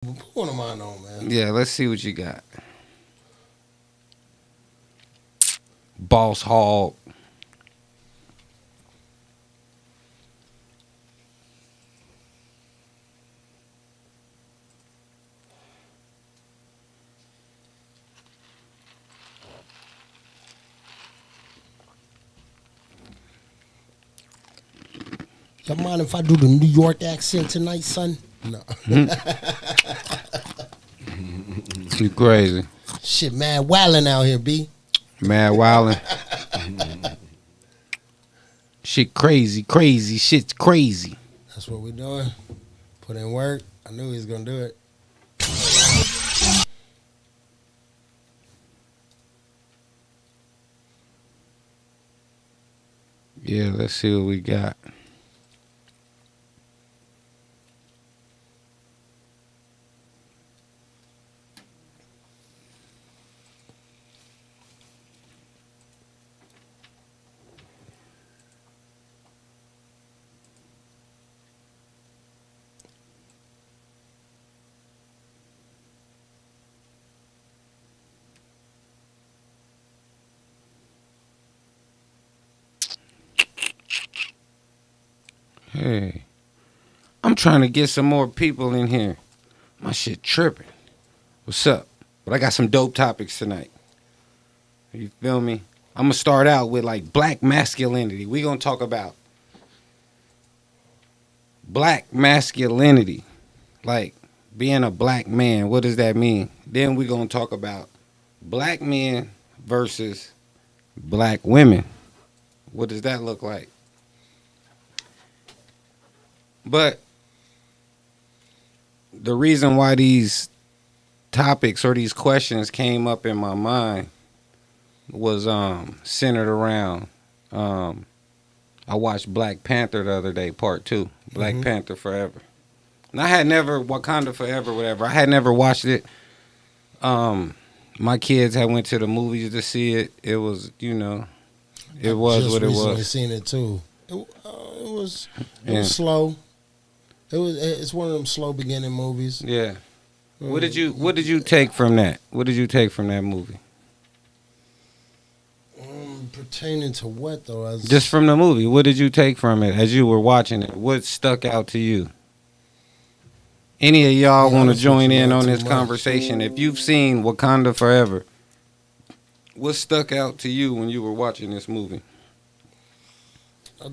Put one of mine on, man. Yeah, let's see what you got. Boss Hog. Y'all mind if I do the New York accent tonight, son? No. You crazy. Shit, mad wildin' out here, B. Mad wildin'. Shit crazy, crazy. Shit's crazy. That's what we doing. Put in work. I knew he was gonna do it. Yeah, let's see what we got. Hey, I'm trying to get some more people in here. My shit tripping. What's up? But I got some dope topics tonight. You feel me? I'm going to start out with like black masculinity. We going to talk about black masculinity. Like being a black man, what does that mean? Then we going to talk about black men versus black women. What does that look like? But the reason why these topics or these questions came up in my mind was centered around I watched Black Panther the other day, part 2. Black Panther Forever. And I had never Wakanda Forever, whatever. I had never watched it. My kids had went to the movies to see it. It was, it was Just what it recently was. seen it too. It was slow. It's one of them slow beginning movies. Yeah. What did you take from that? What did you take from that movie? Pertaining to what though? Just from the movie. What did you take from it as you were watching it? What stuck out to you? Any of y'all want to join in on this conversation? If you've seen Wakanda Forever, what stuck out to you when you were watching this movie?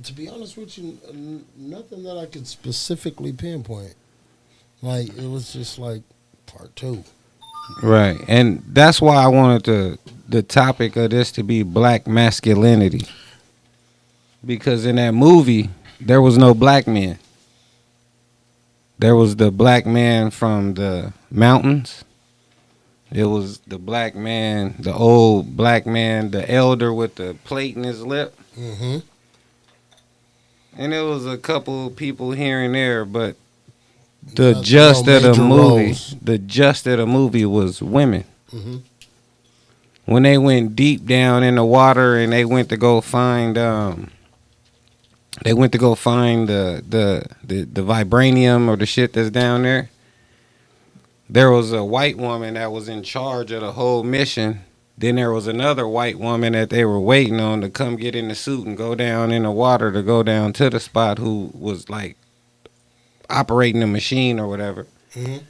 To be honest with you, nothing that I could specifically pinpoint. Like, it was just like part 2. Right. And that's why I wanted the topic of this to be black masculinity. Because in that movie, there was no black men. There was the black man from the mountains. It was the black man, the old black man, the elder with the plate in his lip. Mm-hmm. And it was a couple the here and there, but the gist of the movie was women. Mm-hmm. When they went deep down in the water and they went to go find the vibranium or the shit that's down there. There was a white woman that was in charge of the whole mission. Then there was another white woman that they were waiting on to come get in the suit and go down in the water to go down to the spot who was like operating the machine or whatever. Mm-hmm.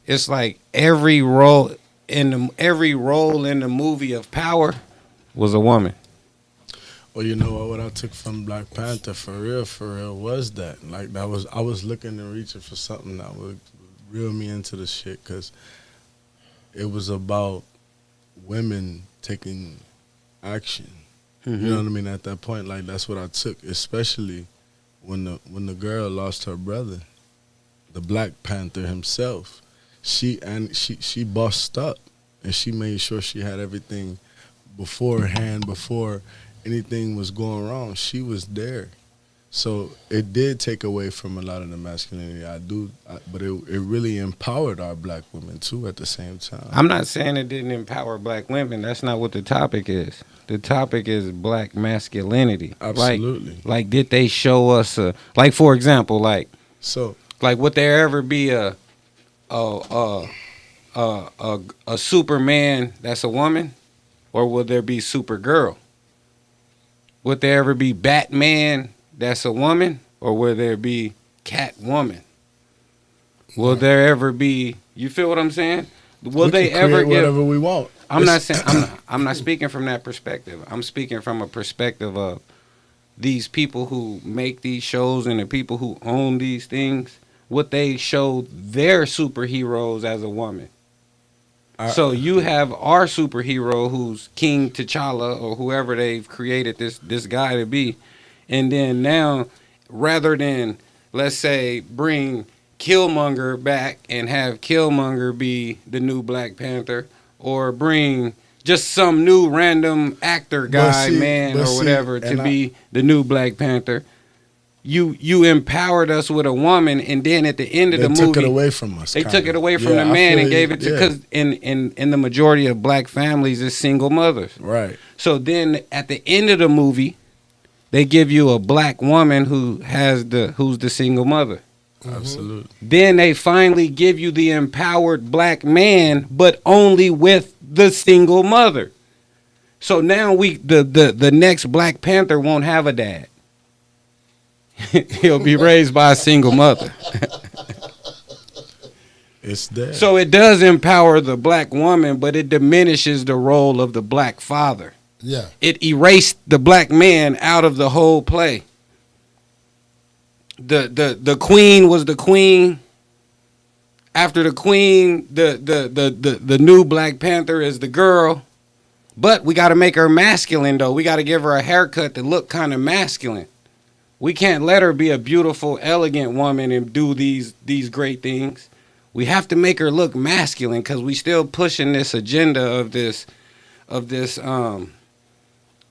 It's like every role in the movie of power was a woman. Well, you know what I took from Black Panther for real was that. Like, I was looking and reaching for something that would reel me into the shit, because it was about women taking action. Mm-hmm. You know what I mean? At that point, like, that's what I took, especially when the girl lost her brother, the Black Panther himself. She bossed up, and she made sure she had everything beforehand, before anything was going wrong. She was there. So it did take away from a lot of the masculinity. But it really empowered our black women too at the same time. I'm not saying it didn't empower black women. That's not what the topic is. The topic is black masculinity. Absolutely. Like did they show us like, for example, like Like, would there ever be a Superman that's a woman, or will there be Supergirl? Would there ever be Batman that's a woman, or will there be Catwoman? Will there ever be? You feel what I'm saying? Will they ever create whatever we want? I'm not saying I'm not speaking from that perspective. I'm speaking from a perspective of these people who make these shows and the people who own these things. Would they show their superheroes as a woman? So you have our superhero who's King T'Challa or whoever they've created this guy to be, and then now rather than, let's say, bring Killmonger back and have Killmonger be the new Black Panther, or bring just some new random actor guy, or whatever to be the new Black Panther. You empowered us with a woman, and then at the end of the movie, they took it away from us. They took it away from the man and gave it to, because in the majority of black families, it's single mothers. Right. So then at the end of the movie, they give you a black woman who's the single mother. Absolutely. Then they finally give you the empowered black man, but only with the single mother. So now the next Black Panther won't have a dad. He'll be raised by a single mother. It's there. So it does empower the black woman, but it diminishes the role of the black father. Yeah. It erased the black man out of the whole play. The queen was the queen. After the queen, the new Black Panther is the girl. But we got to make her masculine, though. We got to give her a haircut to look kind of masculine. We can't let her be a beautiful, elegant woman and do these great things. We have to make her look masculine, because we still pushing this agenda of this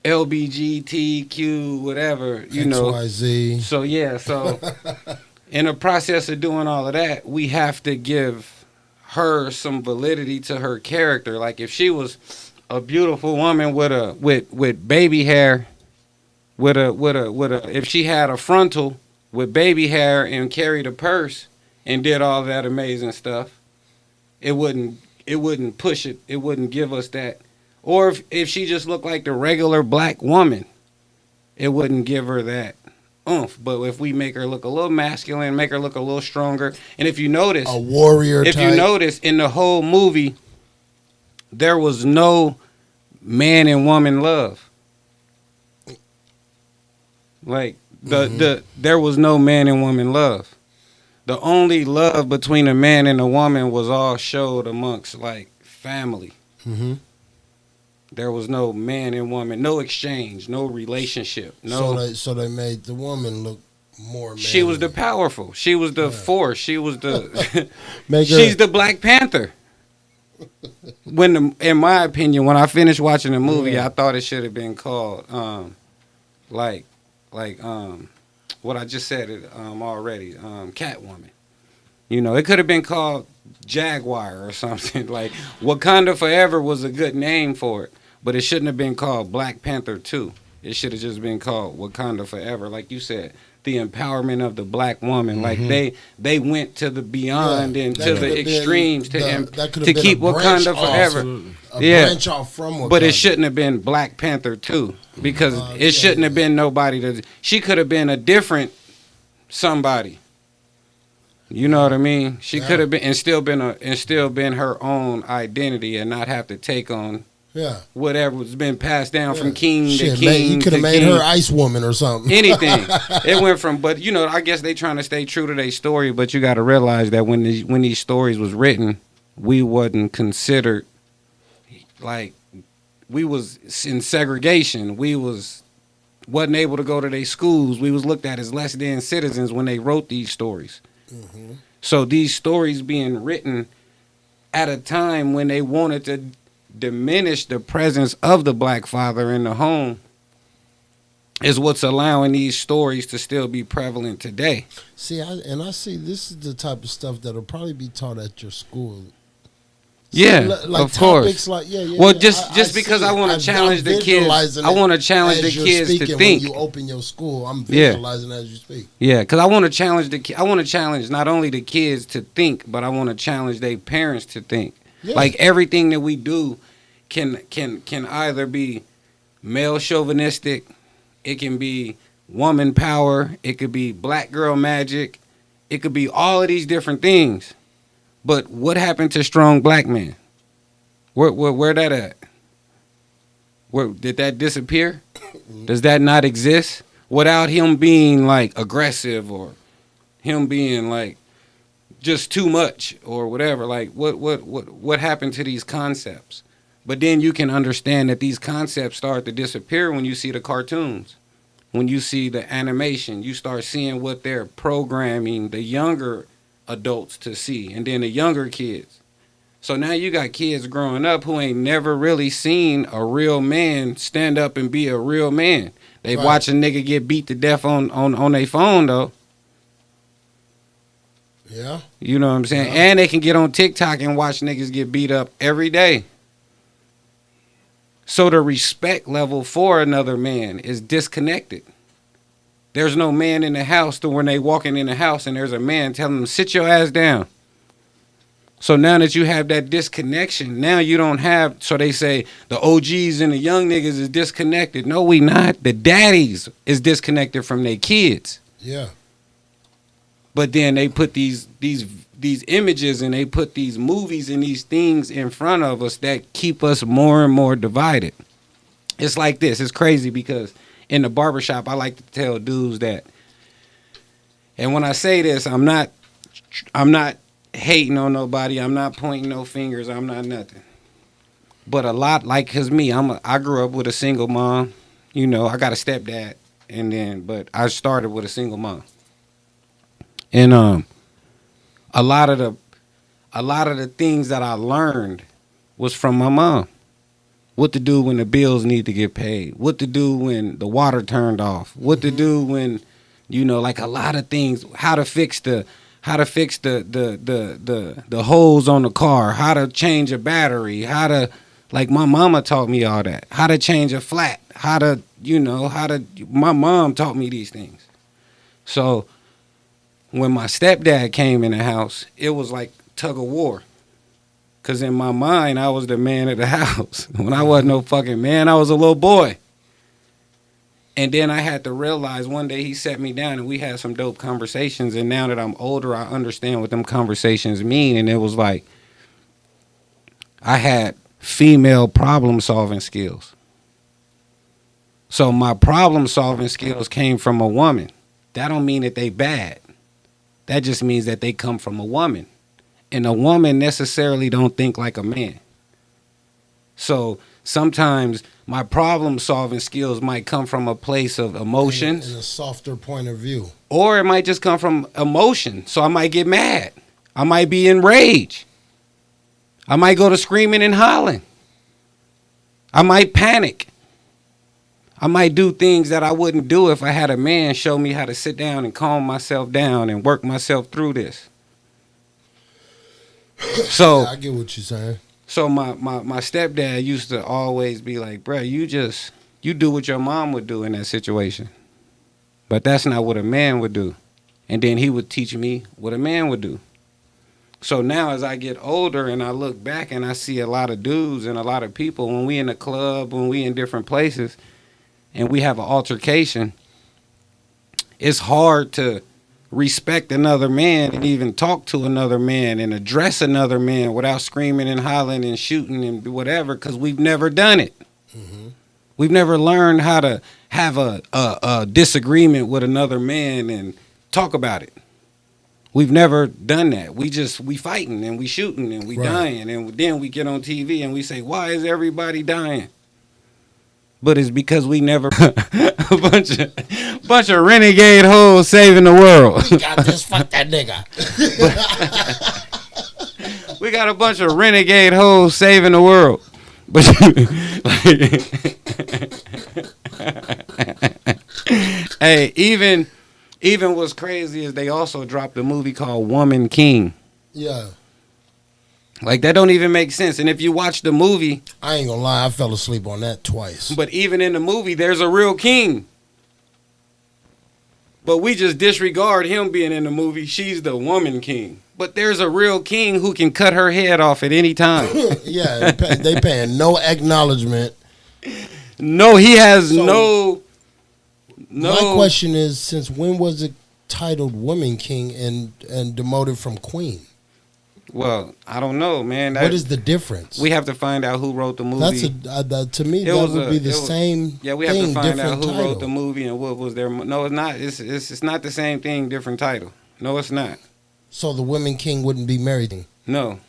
LBGTQ, whatever, you know. XYZ. So yeah, so in the process of doing all of that, we have to give her some validity to her character. Like if she was a beautiful woman with baby hair, if she had a frontal with baby hair and carried a purse and did all that amazing stuff, it wouldn't push it. It wouldn't give us that. Or if she just looked like the regular black woman, it wouldn't give her that oomph. But if we make her look a little masculine, make her look a little stronger, and if you notice, a warrior if type. you notice in the whole movie, there was no man and woman love. Like there was no man and woman love. The only love between a man and a woman was all showed amongst like family. Mm-hmm. There was no man and woman, no exchange, no relationship. No. So they made the woman look more manly. She was the powerful. She was the force. She was the. She's She's the Black Panther. In my opinion, when I finished watching the movie, I thought it should have been called what I just said already, Catwoman. You know, it could have been called Jaguar or something. Like Wakanda Forever was a good name for it, but it shouldn't have been called Black Panther 2. It should have just been called Wakanda Forever, like you said. The empowerment of the black woman, like they went to the beyond and to the extremes to keep Wakanda forever. Branch off from Wakanda. But it shouldn't have been Black Panther 2, because it shouldn't have been nobody that she could have been a different somebody. You know what I mean? She could have been and still been her own identity and not have to take on whatever's been passed down from king to king. You could have made her Ice Woman or something. Anything. It went from, but you know, I guess they trying to stay true to their story. But you got to realize that when these stories was written, we wasn't considered, like, we was in segregation. We wasn't able to go to their schools. We was looked at as less than citizens when they wrote these stories. Mm-hmm. So these stories being written at a time when they wanted to diminish the presence of the black father in the home is what's allowing these stories to still be prevalent today. See, I see this is the type of stuff that'll probably be taught at your school. Yeah, like of course. topics like Well, just because see I it. want to challenge the kids, visualizing I it want to challenge the as you're kids to speaking. think. When you open your school, I'm Yeah. visualizing as you speak. Yeah, because I want to challenge I want to challenge not only the kids to think, but I want to challenge their parents to think. Yeah. Like everything that we do can either be male chauvinistic, it can be woman power, it could be black girl magic, it could be all of these different things. But what happened to strong black men? Where that at? Where did that disappear? Does that not exist? Without him being like aggressive or him being like just too much or whatever. Like what happened to these concepts? But then you can understand that these concepts start to disappear when you see the cartoons. When you see the animation, you start seeing what they're programming the younger adults to see, and then the younger kids. So now you got kids growing up who ain't never really seen a real man stand up and be a real man. They Right. watch a nigga get beat to death on their phone though. Yeah. You know what I'm saying? Yeah. And they can get on TikTok and watch niggas get beat up every day. So the respect level for another man is disconnected. There's no man in the house to when they walking in the house and there's a man telling them, sit your ass down. So now that you have that disconnection, now you don't have, so they say the OGs and the young niggas is disconnected. No, we not. The daddies is disconnected from their kids. Yeah. But then they put these images and they put these movies and these things in front of us that keep us more and more divided. It's like this. It's crazy because in the barbershop, I like to tell dudes that, and when I say this, I'm not hating on nobody. I'm not pointing no fingers. I'm not nothing. But a lot, like, cause me, I grew up with a single mom. You know, I got a stepdad, but I started with a single mom. And a lot of the things that I learned was from my mom. What to do when the bills need to get paid. What to do when the water turned off. What to do when, you know, like a lot of things. How to fix the hose on the car. How to change a battery. How to, like, my mama taught me all that. How to change a flat. My mom taught me these things. So when my stepdad came in the house, it was like tug of war. Because in my mind, I was the man of the house. When I wasn't no fucking man, I was a little boy. And then I had to realize one day he sat me down and we had some dope conversations. And now that I'm older, I understand what them conversations mean. And it was like, I had female problem solving skills. So my problem solving skills came from a woman. That don't mean that they bad. That just means that they come from a woman. And a woman necessarily don't think like a man. So sometimes my problem solving skills might come from a place of emotions. In a softer point of view. Or it might just come from emotion. So I might get mad. I might be enraged. I might go to screaming and hollering. I might panic. I might do things that I wouldn't do if I had a man show me how to sit down and calm myself down and work myself through this. So Yeah, I get what you're saying. So my stepdad used to always be like, bro, you do what your mom would do in that situation. But that's not what a man would do. And then he would teach me what a man would do. So now as I get older and I look back and I see a lot of dudes and a lot of people, when we in the club, when we in different places, and we have an altercation, it's hard to respect another man and even talk to another man and address another man without screaming and hollering and shooting and whatever, because we've never done it. Mm-hmm. We've never learned how to have a disagreement with another man and talk about it. We've never done that. We fighting and we shooting and we dying, and then we get on TV and we say, why is everybody dying? But it's because we never a bunch of renegade hoes saving the world. We got this. Fuck that nigga. We got a bunch of renegade hoes saving the world. But hey, even what's crazy is they also dropped a movie called Woman King. Yeah. Like, that don't even make sense. And if you watch the movie, I ain't gonna lie, I fell asleep on that twice. but even in the movie, there's a real king. But we just disregard him being in the movie. She's the woman king. But there's a real king who can cut her head off at any time. Yeah, they paying no acknowledgement. No, he has So, no. My question is, since when was it titled Woman King and demoted from Queen? Well, I don't know, man. What is the difference? We have to find out who wrote the movie. To me, that would be the same. Yeah, we have to find out who title. wrote the movie and what was their. No, it's not. It's not the same thing. Different title. No, it's not. So the Woman King wouldn't be married. No,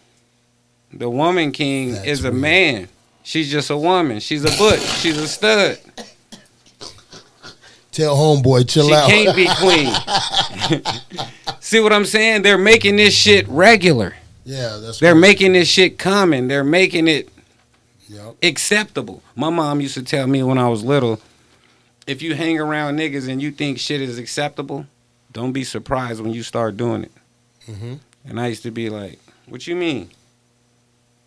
the woman king That's is a weird. man. She's just a woman. She's a butch. She's a stud. Tell homeboy, chill She out. can't be queen. See what I'm saying? They're making this shit regular. Yeah, that's. They're crazy. making this shit common. They're making it Yep. acceptable. My mom used to tell me when I was little, if you hang around niggas and you think shit is acceptable, don't be surprised when you start doing it. Mhm. And I used to be like, what you mean?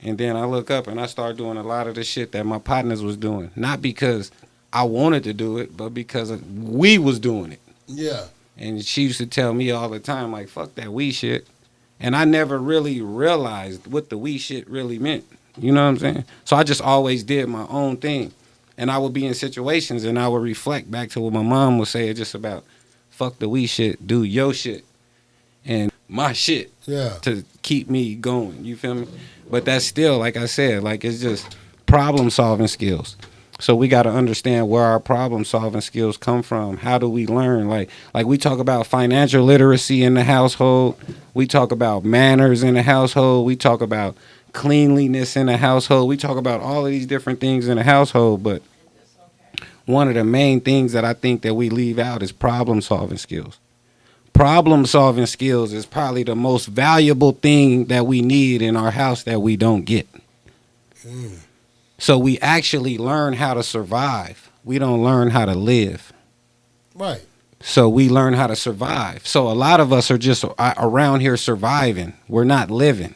And then I look up and I start doing a lot of the shit that my partners was doing. Not because I wanted to do it, but because we was doing it. Yeah. And she used to tell me all the time, like, fuck that we shit. And I never really realized what the we shit really meant. You know what I'm saying? So I just always did my own thing. And I would be in situations and I would reflect back to what my mom would say, just about fuck the we shit, do your shit. And my shit Yeah. to keep me going. You feel me? But that's still, like I said, like, it's just problem solving skills. So we got to understand where our problem solving skills come from. How do we learn? Like we talk about financial literacy in the household. We talk about manners in the household. We talk about cleanliness in the household. We talk about all of these different things in the household. But one of the main things that I think that we leave out is problem solving skills. Problem solving skills is probably the most valuable thing that we need in our house that we don't get. So we actually learn how to survive. We don't learn how to live. Right. So we learn how to survive. So a lot of us are just around here surviving. We're not living.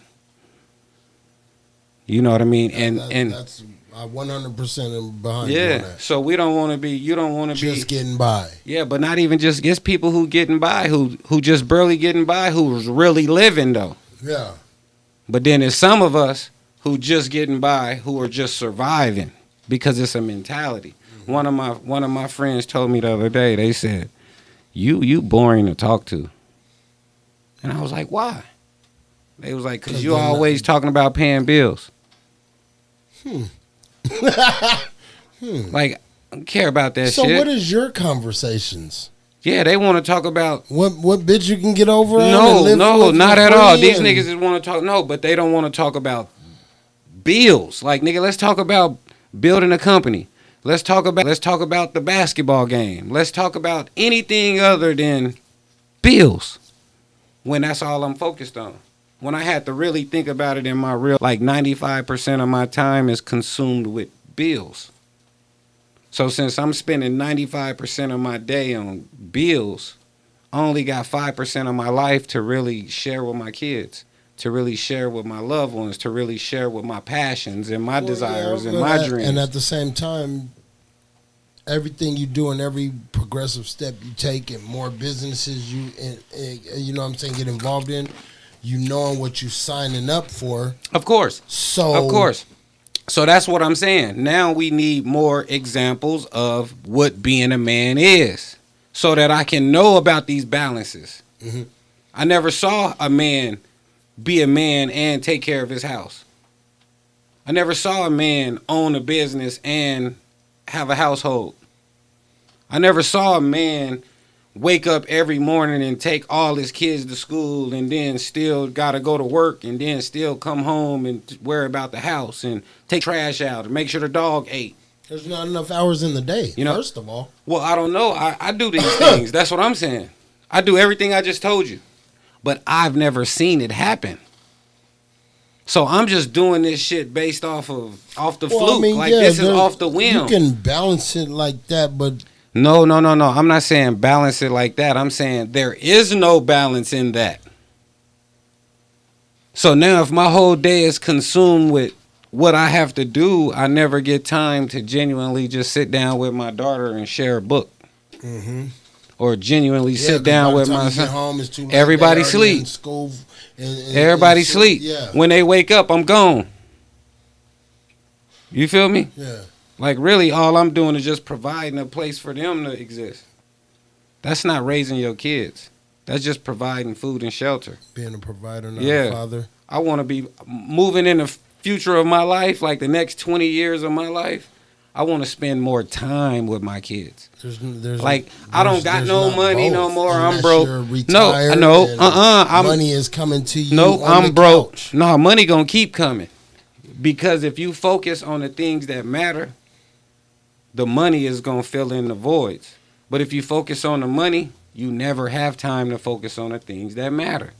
You know what I mean? And that's 100% behind you on yeah. that. So we don't want to be. You don't want to be Just getting by. Yeah, but not even just. It's people who getting by, who just barely getting by, who's really living though. Yeah. But then there's some of us who just getting by, who are just surviving because it's a mentality. Mm-hmm. One of my friends told me the other day. They said, "You boring to talk to," and I was like, "Why?" They was like, "Cause you always talking about paying bills." Like, I don't care about that So shit. what is your conversations? Yeah, they want to talk about. What bitch you can get over? on and No, live no, with not for at all. free These and- niggas just want to talk. No, but they don't want to talk about bills. Like, nigga, let's talk about building a company. Let's talk about the basketball game. Let's talk about anything other than bills. When that's all I'm focused on. When I had to really think about it in my real, like 95% of my time is consumed with bills. So since I'm spending 95% of my day on bills, I only got 5% of my life to really share with my kids, to really share with my loved ones, to really share with my passions and my desires and my dreams. And at the same time, everything you do and every progressive step you take and more businesses you know what I'm saying, get involved in, you knowing what you signing up for. Of course. So Of course. So that's what I'm saying. Now we need more examples of what being a man is so that I can know about these balances. Mhm. I never saw a man be a man and take care of his house. I never saw a man own a business and have a household. I never saw a man wake up every morning and take all his kids to school and then still got to go to work and then still come home and worry about the house and take trash out and make sure the dog ate. there's not enough hours in the day, You know- first of all. Well, I don't know. I do these things. That's what I'm saying. I do everything I just told you. But I've never seen it happen. So I'm just doing this shit based off the fluke. This is off the whim. You can balance it like that, but No. I'm not saying balance it like that. I'm saying there is no balance in that. So now if my whole day is consumed with what I have to do, I never get time to genuinely just sit down with my daughter and share a book. Mm-hmm. Or genuinely sit down with my son. Home, it's too late. Everybody sleep. School, Everybody sleep. Yeah. When they wake up, I'm gone. You feel me? Yeah. Like really, all I'm doing is just providing a place for them to exist. That's not raising your kids. That's just providing food and shelter. Being a provider, not a father. I want to be moving in the future of my life, like the next 20 years of my life. I want to spend more time with my kids. I don't got no money no more. I'm broke. Money is coming to you. No, I'm broke. No, money gonna keep coming. Because if you focus on the things that matter, the money is gonna fill in the voids. But if you focus on the money, you never have time to focus on the things that matter.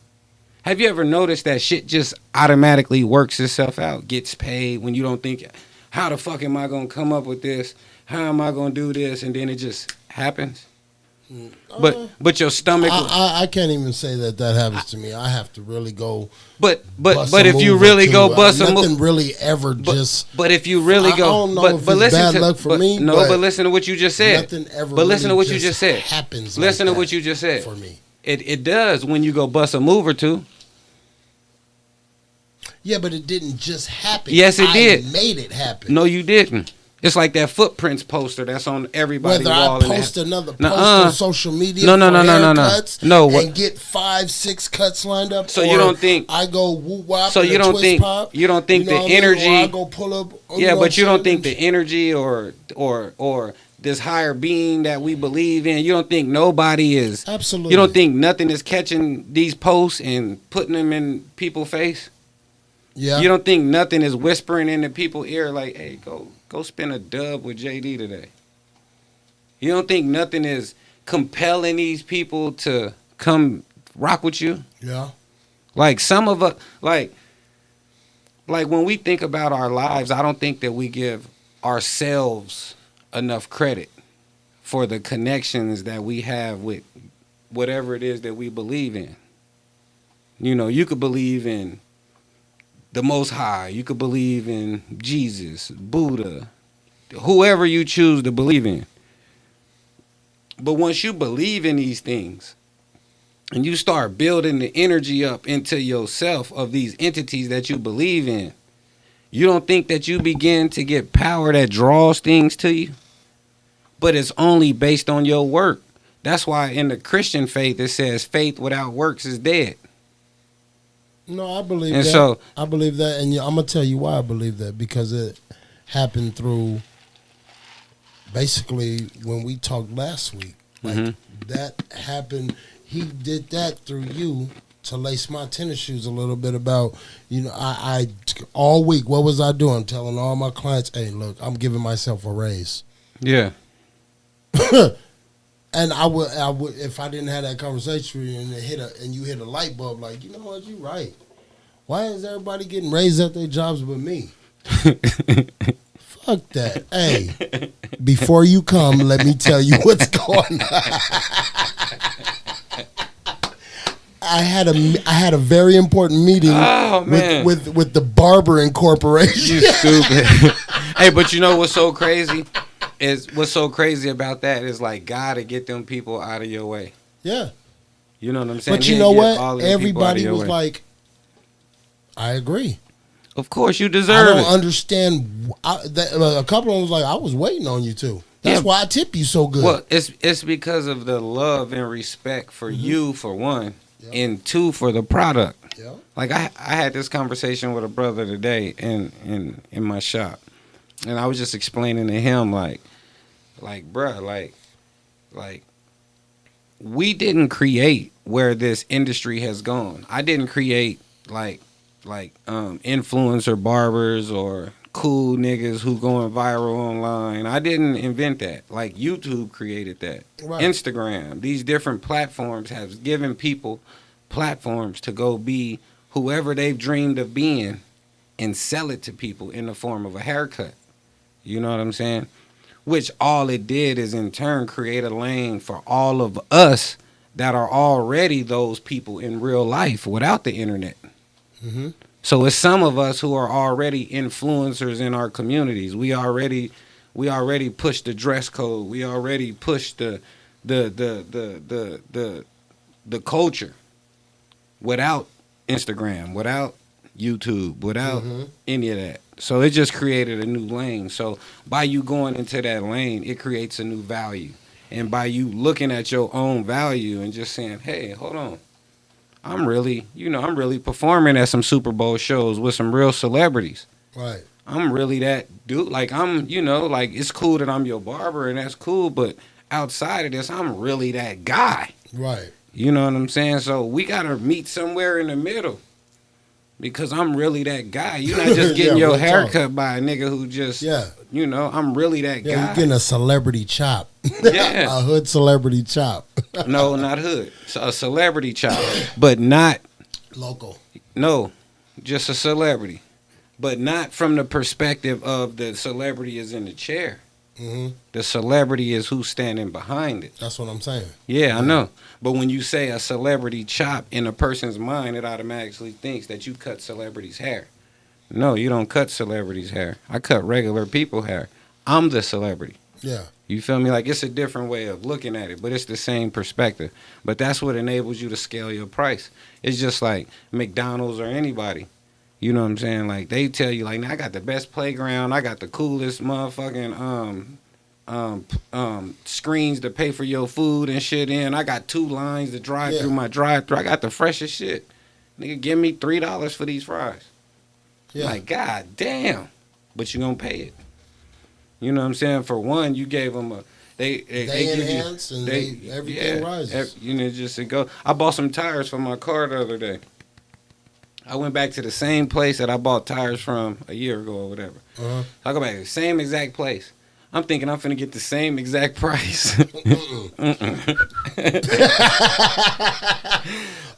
Have you ever noticed that shit just automatically works itself out, gets paid when you don't think, how the fuck am I going to come up with this? How am I going to do this? And then it just happens. But your stomach. I can't even say that happens to me. I have to really go. But if you really go bust a move, nothing really ever just. But if you really go, I don't know if it's bad luck for me. No, but listen to what you just said. Nothing ever. But listen to what really you just said. Happens. Listen like to what you just said. For me, it does when you go bust a move or two. Yeah, but it didn't just happen. Yes, it did. I made it happen. No, you didn't. It's like that footprints poster that's on everybody's wall. Whether I post another post on social media no, and get 5-6 cuts lined up. So you don't think I go woo wop. So you don't think pop, you don't think the energy. I go pull up. Yeah, but you don't think the energy or this higher being that we believe in. You don't think nobody is absolutely. You don't think nothing is catching these posts and putting them in people's face. Yeah. You don't think nothing is whispering into people's ear like, hey, go spend a dub with JD today. You don't think nothing is compelling these people to come rock with you? Yeah. Like some of us, like when we think about our lives, I don't think that we give ourselves enough credit for the connections that we have with whatever it is that we believe in. You know, you could believe in the Most High. You could believe in Jesus, Buddha, whoever you choose to believe in. But once you believe in these things and you start building the energy up into yourself of these entities that you believe in, you don't think that you begin to get power that draws things to you? But it's only based on your work. That's why in the Christian faith it says faith without works is dead. No, I believe and that. So, I believe that, and I'm going to tell you why I believe that. Because it happened through, basically, when we talked last week. Like, that happened, he did that through you to lace my tennis shoes a little bit about, you know, I all week, what was I doing? Telling all my clients, hey, look, I'm giving myself a raise. Yeah. And I would, if I didn't have that conversation with you and you hit a light bulb, like, you know what, you're right. Why is everybody getting raised at their jobs but me? Fuck that. Hey, before you come, let me tell you what's going on. I had a very important meeting with the Barber Incorporation. You stupid. Hey, but you know what's so crazy? What's so crazy about that is like God to get them people out of your way. Yeah. You know what I'm saying? But you know what? Everybody was like, I agree. Of course, you deserve it. I don't understand. A couple of them was like, I was waiting on you too. That's why I tip you so good. Well, it's because of the love and respect for you, for one, and two, for the product. Yeah. Like I had this conversation with a brother today in my shop, and I was just explaining to him like, bruh, like we didn't create where this industry has gone. I didn't create like influencer barbers or cool niggas who going viral online. I didn't invent that. Like YouTube created that. Right. Instagram, these different platforms have given people platforms to go be whoever they've dreamed of being and sell it to people in the form of a haircut. You know what I'm saying? Which all it did is in turn create a lane for all of us that are already those people in real life without the internet. Mm-hmm. So it's some of us who are already influencers in our communities. We already push the dress code. We already push the culture without Instagram, without YouTube, without any of that. So it just created a new lane. So by you going into that lane, it creates a new value. And by you looking at your own value and just saying, hey, hold on. I'm really performing at some Super Bowl shows with some real celebrities. Right. I'm really that dude. Like, I'm, like, it's cool that I'm your barber and that's cool, but outside of this, I'm really that guy. Right. You know what I'm saying? So we got to meet somewhere in the middle because I'm really that guy. You're not just getting your hair cut by a nigga who just, I'm really that guy. You're getting a celebrity chop. Yeah. A hood celebrity chop. No, not hood. A celebrity chop, but not local. No, just a celebrity, but not from the perspective of the celebrity is in the chair. Mm-hmm. The celebrity is who's standing behind it. That's what I'm saying. Yeah, I know. But when you say a celebrity chop in a person's mind, it automatically thinks that you cut celebrities' hair. No, you don't cut celebrities' hair. I cut regular people hair. I'm the celebrity. Yeah. You feel me? Like, it's a different way of looking at it, but it's the same perspective. But that's what enables you to scale your price. It's just like McDonald's or anybody. You know what I'm saying? Like, they tell you, like, I got the best playground. I got the coolest motherfucking screens to pay for your food and shit in. I got 2 lines to drive through my drive-thru. I got the freshest shit. Nigga, give me $3 for these fries. Yeah. Like, God damn. But you gonna pay it. You know what I'm saying? For one, you gave them a... They enhance and everything rises. Just to go. I bought some tires for my car the other day. I went back to the same place that I bought tires from a year ago or whatever. Uh-huh. I go back to the same exact place. I'm thinking I'm finna get the same exact price.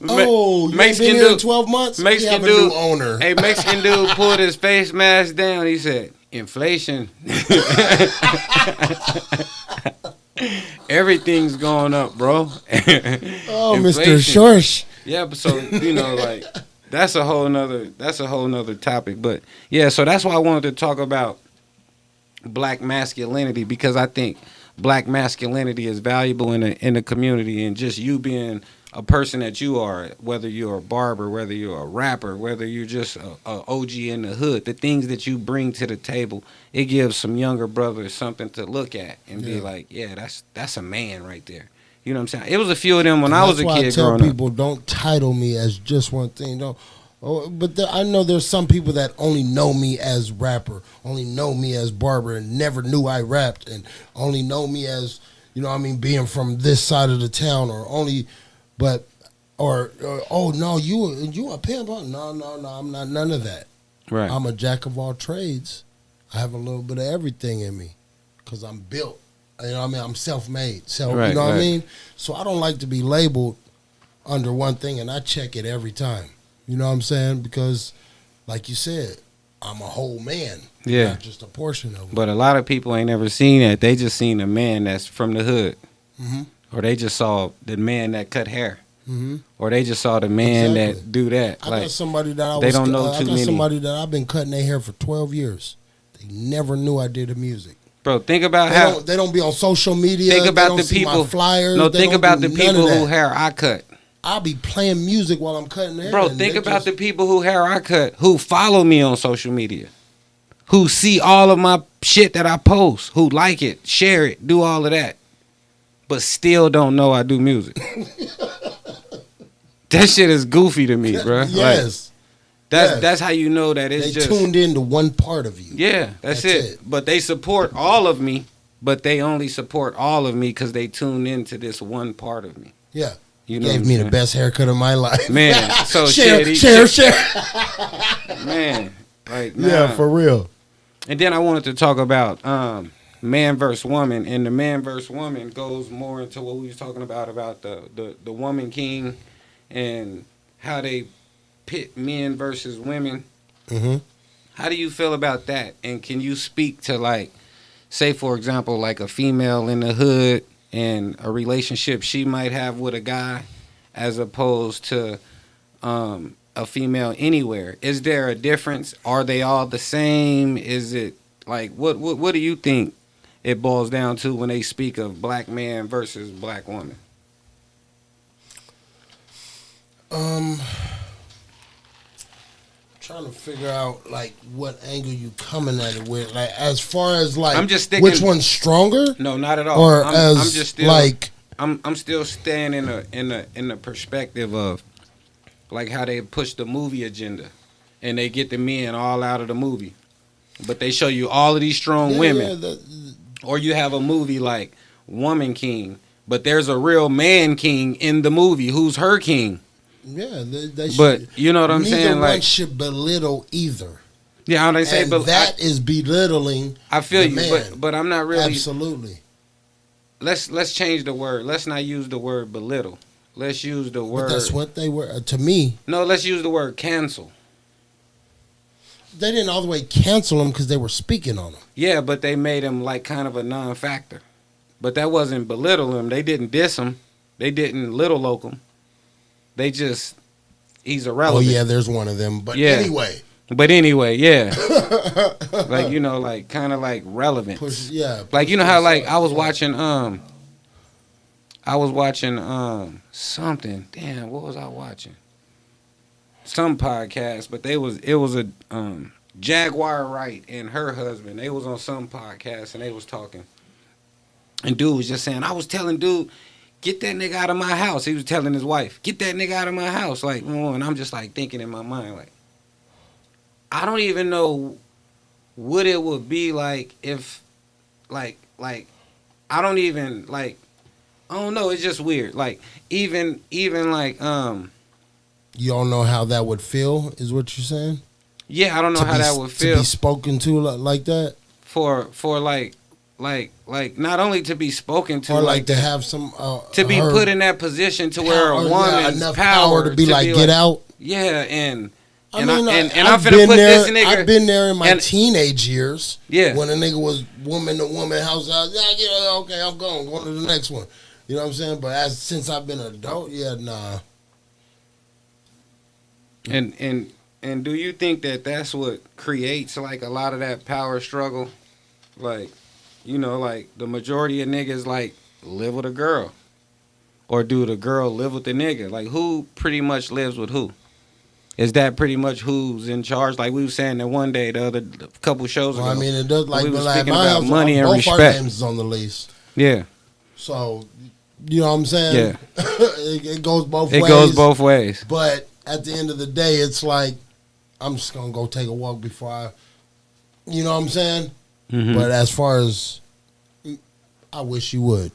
Oh, you Mexican been here in 12 months? Mexican dude, a new owner. Hey, Mexican dude pulled his face mask down. He said, inflation. Everything's going up, bro. Oh, Mr. Shorsh. Yeah, but so, like, that's a whole nother topic. But yeah, so that's why I wanted to talk about black masculinity, because I think black masculinity is valuable in the community, and just you being a person that you are, whether you're a barber, whether you're a rapper, whether you're just a OG in the hood, the things that you bring to the table, it gives some younger brothers something to look at and be like, yeah, that's a man right there. You know what I'm saying? It was a few of them when I was a kid growing up. That's why I tell people, don't title me as just one thing. But I know there's some people that only know me as rapper, only know me as barber, and never knew I rapped, and only know me as, being from this side of the town, or only, oh no, you a pimp? No, I'm not none of that. Right. I'm a jack of all trades. I have a little bit of everything in me, because I'm built. I'm self-made. Right, you know what I mean? So I don't like to be labeled under one thing, and I check it every time. You know what I'm saying? Because, like you said, I'm a whole man. Yeah. Not just a portion of it. But a lot of people ain't never seen that. They just seen a man that's from the hood. Mm-hmm. Or they just saw the man that cut hair. Mm-hmm. Or they just saw the man that do that. I got somebody that they don't know too many. Somebody that I've been cutting their hair for 12 years. They never knew I did the music. Bro, think about they don't be on social media. Think about the people. Flyers. No, think about the people who hair I cut. I'll be playing music while I'm cutting hair. Bro, think about the people who hair I cut, who follow me on social media, who see all of my shit that I post, who like it, share it, do all of that, but still don't know I do music. That shit is goofy to me, bro. Yes. That's how you know that it's they tuned into one part of you. Yeah, that's it. But they support all of me, but they only support all of me because they tune into this one part of me. Yeah. You know gave me the best haircut of my life. Man, so share. Man, like, nah. Yeah, for real. And then I wanted to talk about man versus woman, and the man versus woman goes more into what we was talking about the woman king and how they pit men versus women. Mm-hmm. How do you feel about that? And can you speak to, like, say for example, like a female in the hood and a relationship she might have with a guy, as opposed to a female anywhere. Is there a difference? Are they all the same? Is it like what do you think it boils down to when they speak of black man versus black woman? Trying to figure out like what angle you coming at it with. Like as far as like I'm just sticking, which one's stronger? No, not at all. Or I'm just still like I'm still staying in the perspective of like how they push the movie agenda and they get the men all out of the movie. But they show you all of these strong women. Or you have a movie like Woman King, but there's a real man king in the movie. Who's her king? Yeah, they but should, you know what I'm saying? Neither one like should belittle either. Yeah, how they say, and but that is belittling. I feel the you, man. but I'm not really. Absolutely. Let's change the word. Let's not use the word belittle. Let's use the word. But that's what they were to me. No, let's use the word cancel. They didn't all the way cancel them because they were speaking on them. Yeah, but they made him like kind of a non-factor. But that wasn't belittle him. They didn't diss him. They didn't little loke him. They just, he's irrelevant. Oh yeah, there's one of them. But yeah. anyway. But anyway, yeah. Like, you know, like kind of like relevant. Like, you know how like I was watching something. Damn, what was I watching? Some podcast, but it was a Jaguar Wright and her husband. They was on some podcast and they was talking. And dude was just saying, I was telling dude, get that nigga out of my house. He was telling his wife, get that nigga out of my house. Like, and I'm just like thinking in my mind, like, I don't even know what it would be like if, like, I don't even, like, I don't know. It's just weird. Like, even like, you don't know how that would feel, is what you're saying? Yeah, I don't know how that would feel. To be spoken to like that? For like not only to be spoken to, or like to have some to be put in that position to where a woman's enough power to be like, get out. Yeah, and I'm finna put this nigga. I've been there in my teenage years. Yeah, when a nigga was woman to woman, house. Yeah, okay, I'm going to the next one. You know what I'm saying? But since I've been an adult, yeah, nah. And do you think that that's what creates like a lot of that power struggle? Like, you know, like the majority of niggas like live with a girl, or do the girl live with the nigga? Like, who pretty much lives with who? Is that pretty much who's in charge? Like we were saying that one day, the other couple shows ago. I mean, it does like, we were like speaking my about house, money and both respect. our names is on the lease. Yeah. So, you know what I'm saying? Yeah. it goes both ways. It goes both ways. But at the end of the day, it's like, I'm just going to go take a walk before I, you know what I'm saying? Mm-hmm. But as far as, I wish you would.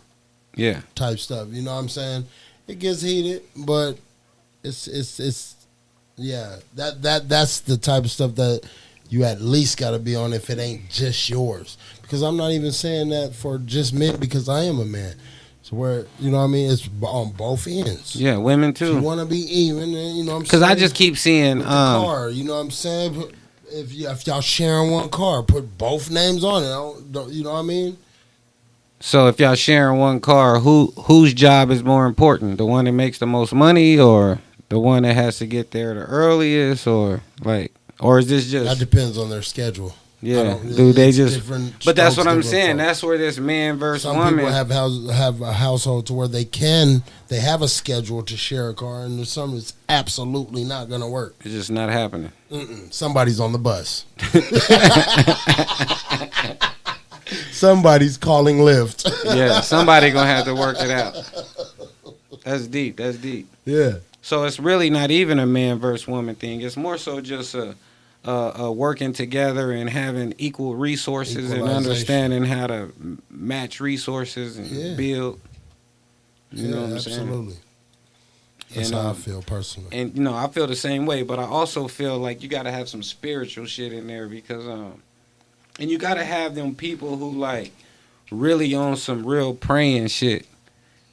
Yeah. Type stuff. You know what I'm saying? It gets heated, but it's yeah. That's the type of stuff that you at least got to be on if it ain't just yours. Because I'm not even saying that for just men, because I am a man. So where, you know what I mean? It's on both ends. Yeah, women too. If you want to be even, you know what I'm saying? Because I just keep seeing the car, you know what I'm saying? If y'all sharing one car, put both names on it. You know what I mean? So if y'all sharing one car, whose job is more important? The one that makes the most money, or the one that has to get there the earliest, or is this just? That depends on their schedule. Yeah, do they just? But that's what I'm saying. That's where this man versus woman. Some people have a household to where they have a schedule to share a car, and there's some it's absolutely not going to work. It's just not happening. Somebody's on the bus. Somebody's calling Lyft. Yeah, somebody gonna have to work it out. That's deep. That's deep. Yeah. So it's really not even a man versus woman thing. It's more so just a working together and having equal resources and understanding how to match resources and build. You know what I'm saying? Absolutely. That's how I feel personally. And you know, I feel the same way, but I also feel like you got to have some spiritual shit in there because and you got to have them people who like really on some real praying shit.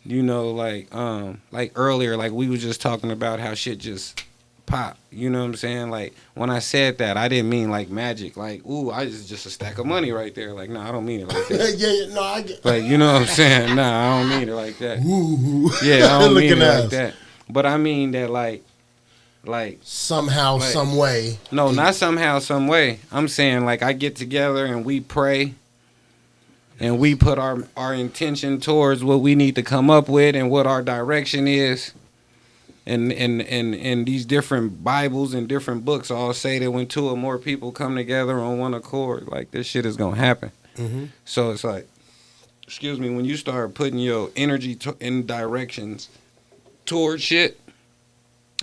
You know, like earlier, like we was just talking about how shit just pop. You know what I'm saying? Like when I said that, I didn't mean like magic. Like, ooh, just a stack of money right there. Like, no, I don't mean it like that. Yeah, no, I get. Like, you know what I'm saying? Nah, I don't mean it like that. Ooh. Yeah, I don't mean it like that. But I mean that like Like somehow, some way. No, not somehow, some way. I'm saying like I get together and we pray and we put our intention towards what we need to come up with and what our direction is. And these different Bibles and different books all say that when two or more people come together on one accord, like this shit is gonna happen. Mm-hmm. So it's like, excuse me, when you start putting your energy in directions towards shit,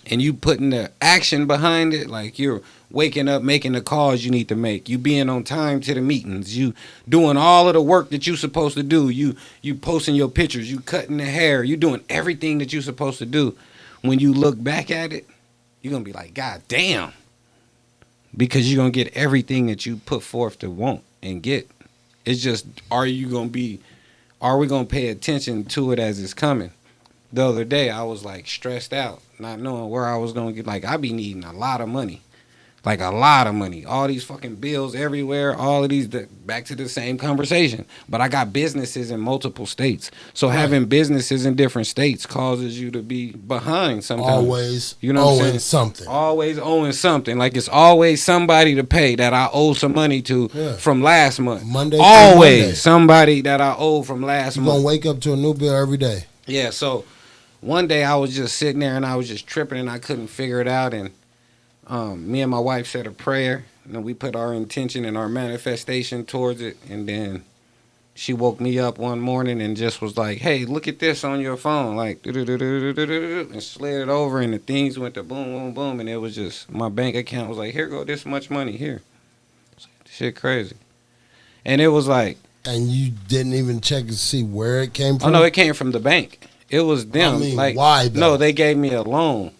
and you putting the action behind it, like you're waking up, making the calls you need to make, you being on time to the meetings, you doing all of the work that you supposed to do, you posting your pictures, you cutting the hair, you doing everything that you supposed to do. When you look back at it, you're going to be like, God damn. Because you're going to get everything that you put forth to want and get. It's just, are we going to pay attention to it as it's coming? The other day, I was like stressed out, not knowing where I was going to get. Like, I be needing a lot of money. Like, a lot of money. All these fucking bills everywhere. All of these, back to the same conversation. But I got businesses in multiple states. So having businesses in different states causes you to be behind sometimes. Always, you know what I'm saying? Something. Always owing something. Like, it's always somebody to pay that I owe some money to from last month. Always somebody that I owe from last month. You're going to wake up to a new bill every day. Yeah, so one day I was just sitting there and I was just tripping and I couldn't figure it out. And me and my wife said a prayer, and then we put our intention and our manifestation towards it. And then she woke me up one morning and just was like, "Hey, look at this on your phone," like and slid it over, and the things went to boom, boom, boom, and it was just my bank account was like, "Here go this much money here." Shit, crazy. And it was like, and you didn't even check to see where it came from. Oh no, it came from the bank. It was them. I mean, like, why though? No, they gave me a loan.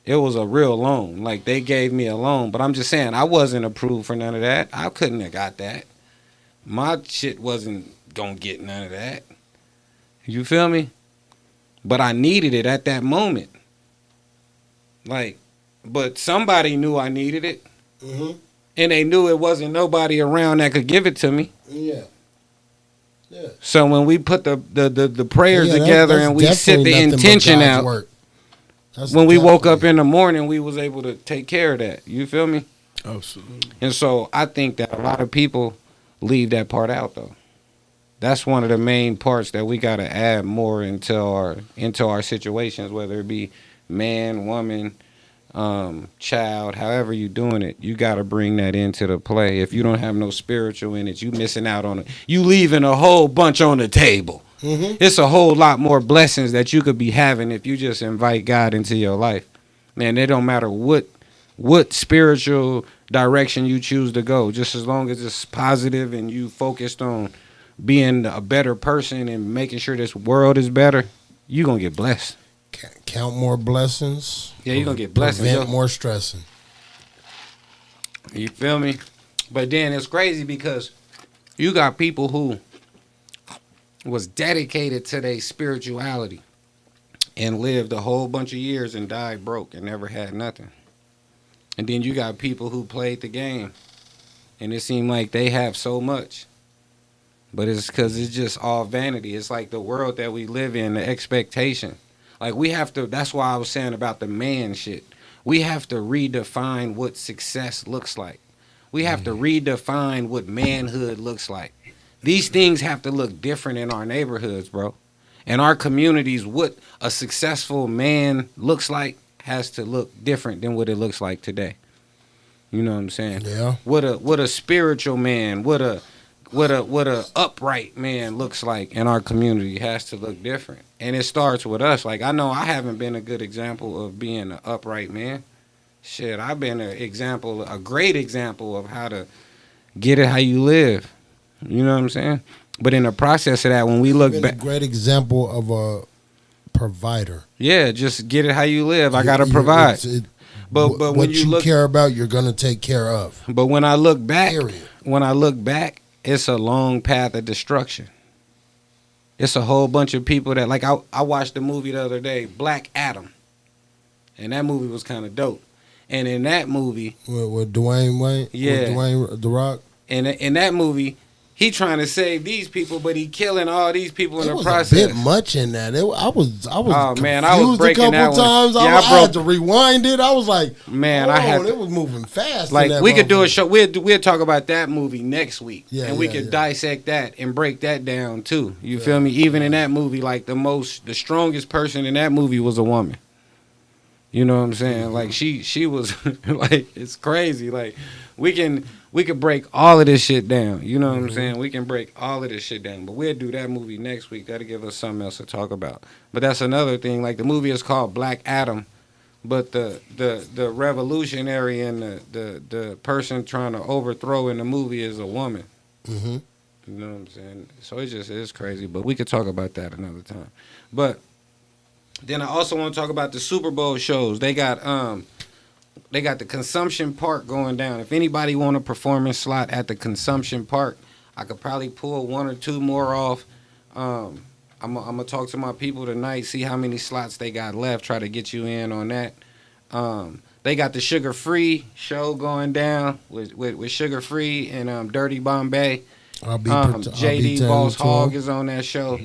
It was a real loan. Like, they gave me a loan. But I'm just saying, I wasn't approved for none of that. I couldn't have got that. My shit wasn't going to get none of that. You feel me? But I needed it at that moment. Like, but somebody knew I needed it. Mm-hmm. And they knew it wasn't nobody around that could give it to me. Yeah. Yeah. So when we put the prayers together and we set the intention out, when we woke up in the morning, we was able to take care of that. You feel me? Absolutely. And so I think that a lot of people leave that part out, though. That's one of the main parts that we got to add more into our situations, whether it be man, woman, child, however you doing it. You got to bring that into the play. If you don't have no spiritual in it, you missing out on it. You leaving a whole bunch on the table. Mm-hmm. It's a whole lot more blessings that you could be having if you just invite God into your life. Man, it don't matter what spiritual direction you choose to go, just as long as it's positive and you focused on being a better person and making sure this world is better, you're going to get blessed. Count more blessings. Yeah, you're going to get blessings. Prevent more stressing. You feel me? But then it's crazy because you got people who was dedicated to their spirituality and lived a whole bunch of years and died broke and never had nothing. And then you got people who played the game and it seemed like they have so much. But it's because it's just all vanity. It's like the world that we live in, the expectation. Like we have to, that's why I was saying about the man shit. We have to redefine what success looks like. We have to redefine what manhood looks like. These things have to look different in our neighborhoods, bro. In our communities, what a successful man looks like has to look different than what it looks like today. You know what I'm saying? Yeah. What a spiritual man, what a upright man looks like in our community has to look different. And it starts with us. Like, I know I haven't been a good example of being an upright man. Shit, I've been a great example of how to get it how you live. You know what I'm saying? But in the process of that, when we look back, a great example of a provider. Yeah, just get it how you live. I gotta provide. But what when you care about, you're gonna take care of. But when I look back, it's a long path of destruction. It's a whole bunch of people that, like, I watched the movie the other day, Black Adam, and that movie was kind of dope. And in that movie, with Dwayne Wayne, yeah, with Dwayne The Rock, and in that movie, he trying to save these people, but he killing all these people in It the was process. a bit much in that. I was Oh, man, I was confused breaking a that couple one. times. Yeah, I had to rewind it. I was like, Man, it was moving fast. in like that we could do a motherfucker. show. We'll talk about that movie next week, Yeah, and we yeah, could yeah. dissect that and break that down too. You feel me? Even in that movie, like the strongest person in that movie was a woman. You know what I'm saying? Mm-hmm. Like she was like, it's crazy. Like we could break all of this shit down. You know what I'm saying? We can break all of this shit down. But we'll do that movie next week. That'll give us something else to talk about. But that's another thing. Like the movie is called Black Adam, but the revolutionary and the person trying to overthrow in the movie is a woman. Mhm. You know what I'm saying? So it's crazy. But we could talk about that another time. But then I also want to talk about the Super Bowl shows. They got the Consumption Park going down. If anybody want a performance slot at the Consumption Park, I could probably pull one or two more off. I'm gonna talk to my people tonight, see how many slots they got left, try to get you in on that. They got the Sugar Free show going down with Sugar Free and Dirty Bombay. I'll be JD turning Boss to Hog them. is on that show.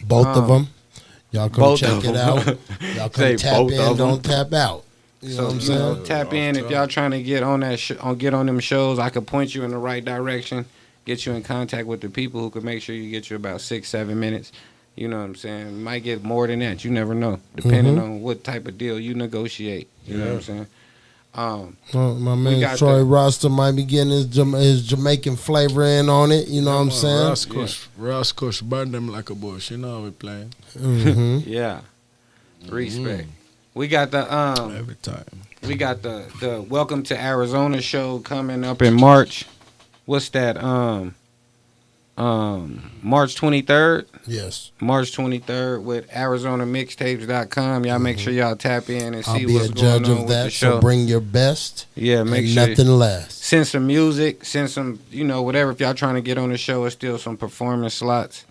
Both of them. Y'all come both check of it 'em. out. Y'all Say come tap both in, of 'em. don't tap out. You know So what I'm saying? tap in if y'all trying to get on that get on them shows. I could point you in the right direction, get you in contact with the people who could make sure you get you about 6-7 minutes. You know what I'm saying? You might get more than that. You never know, depending on what type of deal you negotiate. You know what I'm saying? My man got Troy the- Roster might be getting his Jamaican flavor in on it. You know what I'm saying? Ross Kush, burn them like a bush. You know how we playing Mm-hmm. Yeah, respect. We got the every time. we got the Welcome to Arizona show coming up in March. What's that? March 23rd. Yes. March 23rd with ArizonaMixtapes.com. Y'all make sure y'all tap in and I'll see be what's a judge going on of with the that. show. So bring your best. Yeah, make and sure. nothing less. Send some music. Send some, whatever. If y'all trying to get on the show, it's still some performance slots.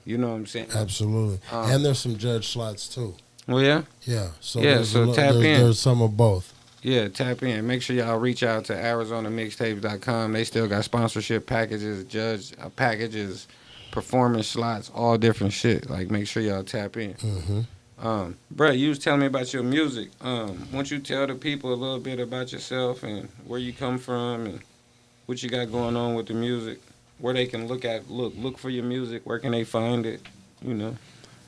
You know what I'm saying? Absolutely. And there's some judge slots too. Well, yeah? Yeah. So Yeah, there's so tap in. There's some of both. Yeah, tap in. Make sure y'all reach out to ArizonaMixtapes.com. They still got sponsorship packages, packages, performance slots, all different shit. Like, make sure y'all tap in. Mm-hmm. Bro, you was telling me about your music. Won't you tell the people a little bit about yourself and where you come from and what you got going on with the music, where they can look for your music, where can they find it,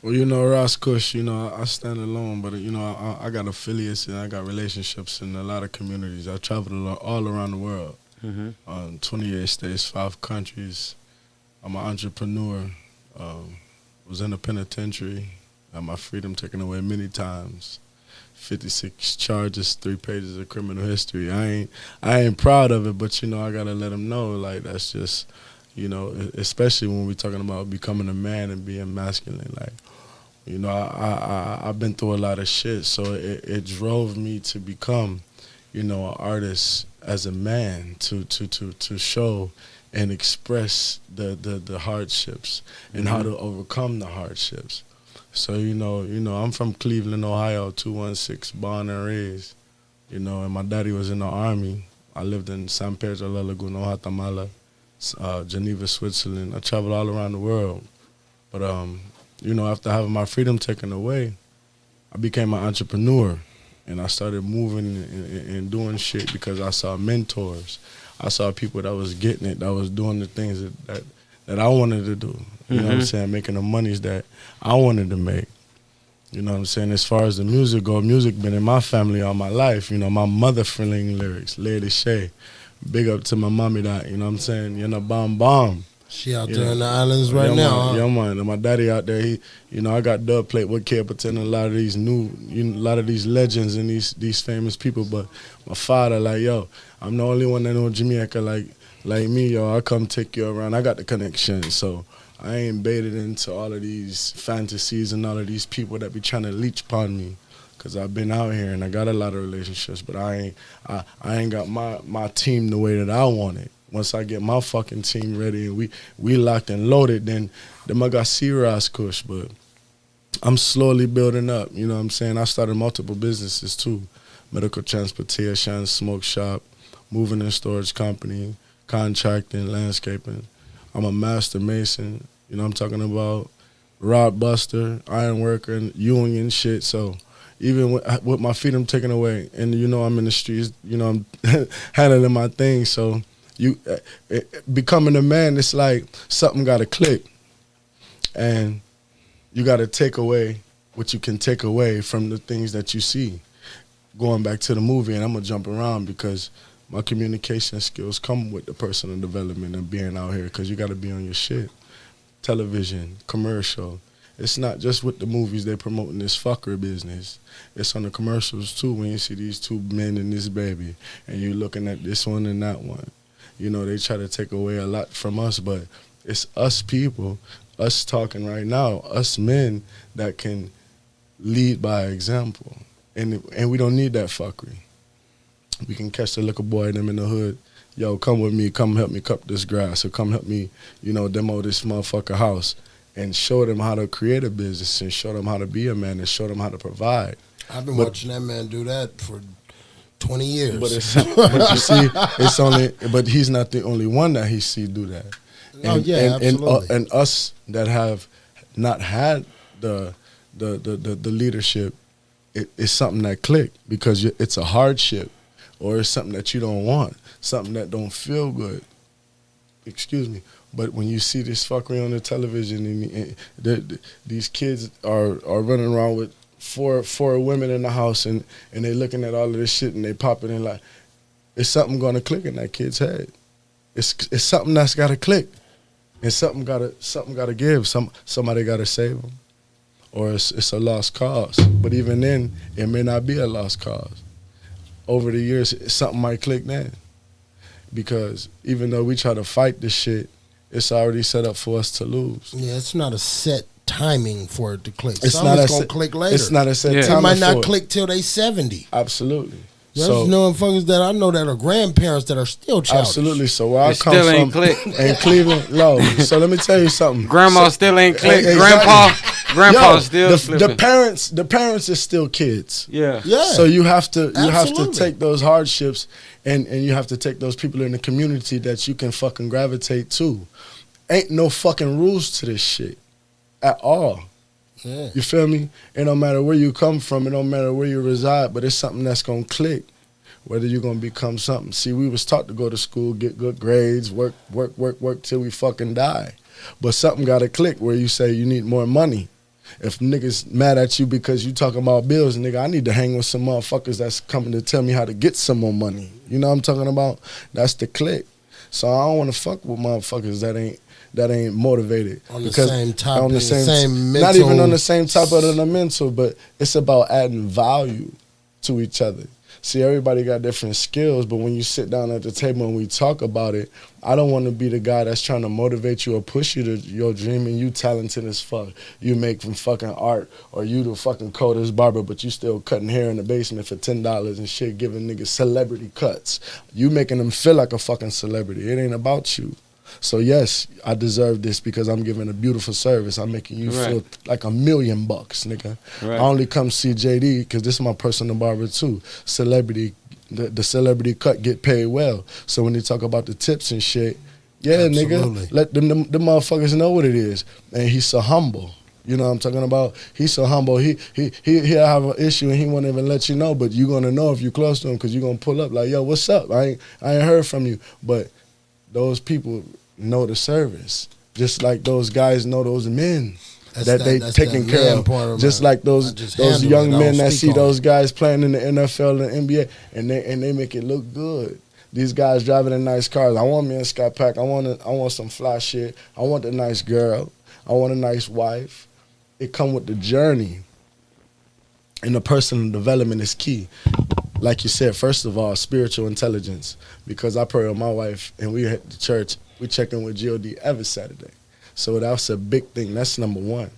Well, Ross Kush, I stand alone, but, I got affiliates and I got relationships in a lot of communities. I traveled all around the world, 28 states, 5 countries. I'm an entrepreneur, was in the penitentiary, had my freedom taken away many times. 56 charges, 3 pages of criminal history. I ain't proud of it, but, I got to let them know, like, that's just, especially when we're talking about becoming a man and being masculine, like, I've been through a lot of shit, so it drove me to become, an artist as a man to show and express the hardships and how to overcome the hardships. So I'm from Cleveland, Ohio, 216, born and raised. And my daddy was in the army. I lived in San Pedro La Laguna, Guatemala, Geneva, Switzerland. I traveled all around the world, but after having my freedom taken away, I became an entrepreneur, and I started moving and doing shit because I saw mentors. I saw people that was getting it, that was doing the things that I wanted to do. You know what I'm saying? Making the monies that I wanted to make. You know what I'm saying? As far as the music go, music been in my family all my life. My mother flinging lyrics, Lady Shay. Big up to my mommy that, you know what I'm saying? Bomb. She out there in the islands right now. Yeah, man. And my daddy out there, I got dub plate with Kid pretending a lot of these legends and these famous people. But my father, like, yo, I'm the only one that know Jamaica like me, yo. I come take you around. I got the connection. So I ain't baited into all of these fantasies and all of these people that be trying to leech upon me. Cause I've been out here and I got a lot of relationships, but I ain't got my team the way that I want it. Once I get my fucking team ready and we locked and loaded, then I got Ross Kush. But I'm slowly building up. You know what I'm saying? I started multiple businesses too: medical transportation, smoke shop, moving and storage company, contracting, landscaping. I'm a master mason. You know what I'm talking about? Rod buster, iron worker, and union shit. So even with my freedom taken away, and you know I'm in the streets, you know I'm handling my thing. So you becoming a man, it's like something got to click, and you got to take away what you can take away from the things that you see. Going back to the movie, and I'm gonna jump around because my communication skills come with the personal development and being out here, because you got to be on your shit. Television, commercial. It's not just with the movies they promoting this fucker business. It's on the commercials too, when you see these two men and this baby, and you looking at this one and that one. You know, they try to take away a lot from us, but it's us people, us talking right now, us men that can lead by example. And we don't need that fuckery. We can catch the little boy them in the hood. Yo, come with me, come help me cut this grass, or come help me, you know, demo this motherfucker house, and show them how to create a business, and show them how to be a man, and show them how to provide. I've been watching that man do that for 20 years. But you see, it's only, but he's not the only one that he see do that. Absolutely. And us that have not had the leadership, it's something that click, because it's a hardship, or it's something that you don't want, something that don't feel good. Excuse me. But when you see this fuckery on the television, and these kids are running around with four women in the house, and they looking at all of this shit, and they popping in, like, it's something gonna click in that kid's head. It's something that's gotta click, and something gotta give. Somebody gotta save them, or it's a lost cause. But even then, it may not be a lost cause. Over the years, something might click then. Because even though we try to fight this shit, it's already set up for us to lose. Yeah, it's not a set timing for it to click. It's not going to click later. It's not a set timing. It might not for click till they 70. Absolutely. There's no motherfuckers that I know that are grandparents that are still childish. Absolutely. So where I come still from, ain't click. in Cleveland, low. So let me tell you something. Grandma still ain't click. Exactly. Grandpa still the flipping. The parents is still kids. Yeah. So you have to Absolutely. take those hardships, and you have to take those people in the community that you can fucking gravitate to. Ain't no fucking rules to this shit at all. Yeah. You feel me? It don't matter where you come from. It don't matter where you reside, but it's something that's going to click, whether you're going to become something. See, we was taught to go to school, get good grades, work till we fucking die. But something got to click where you say you need more money. If niggas mad at you because you talking about bills, nigga, I need to hang with some motherfuckers that's coming to tell me how to get some more money. You know what I'm talking about? That's the click. So I don't want to fuck with motherfuckers that ain't motivated. On the same topic, on the same mental. Not even on the same type of the mental, but it's about adding value to each other. See, everybody got different skills, but when you sit down at the table and we talk about it, I don't want to be the guy that's trying to motivate you or push you to your dream, and you talented as fuck. You make from fucking art, or you the fucking coldest barber, but you still cutting hair in the basement for $10 and shit, giving niggas celebrity cuts. You making them feel like a fucking celebrity. It ain't about you. So yes, I deserve this because I'm giving a beautiful service. I'm making you feel like $1 million, nigga. Right. I only come see JD because this is my personal barber too. Celebrity, the celebrity cut get paid well. So when they talk about the tips and shit, yeah, absolutely. Nigga, let them motherfuckers know what it is. And he's so humble. You know what I'm talking about? He's so humble. He'll have an issue and he won't even let you know, but you're gonna know if you're close to him because you're gonna pull up like, yo, what's up? I ain't heard from you. But those people know the service, just like those guys know those men that they taking care of. Just like those young men that see those guys playing in the NFL and the NBA, and they make it look good. These guys driving in nice cars. I want me a Sky Pack. I want some fly shit. I want a nice girl. I want a nice wife. It come with the journey, and the personal development is key. Like you said, first of all, spiritual intelligence. Because I pray with my wife, and we at the church, we check in with G.O.D. every Saturday. So that's a big thing. That's number one.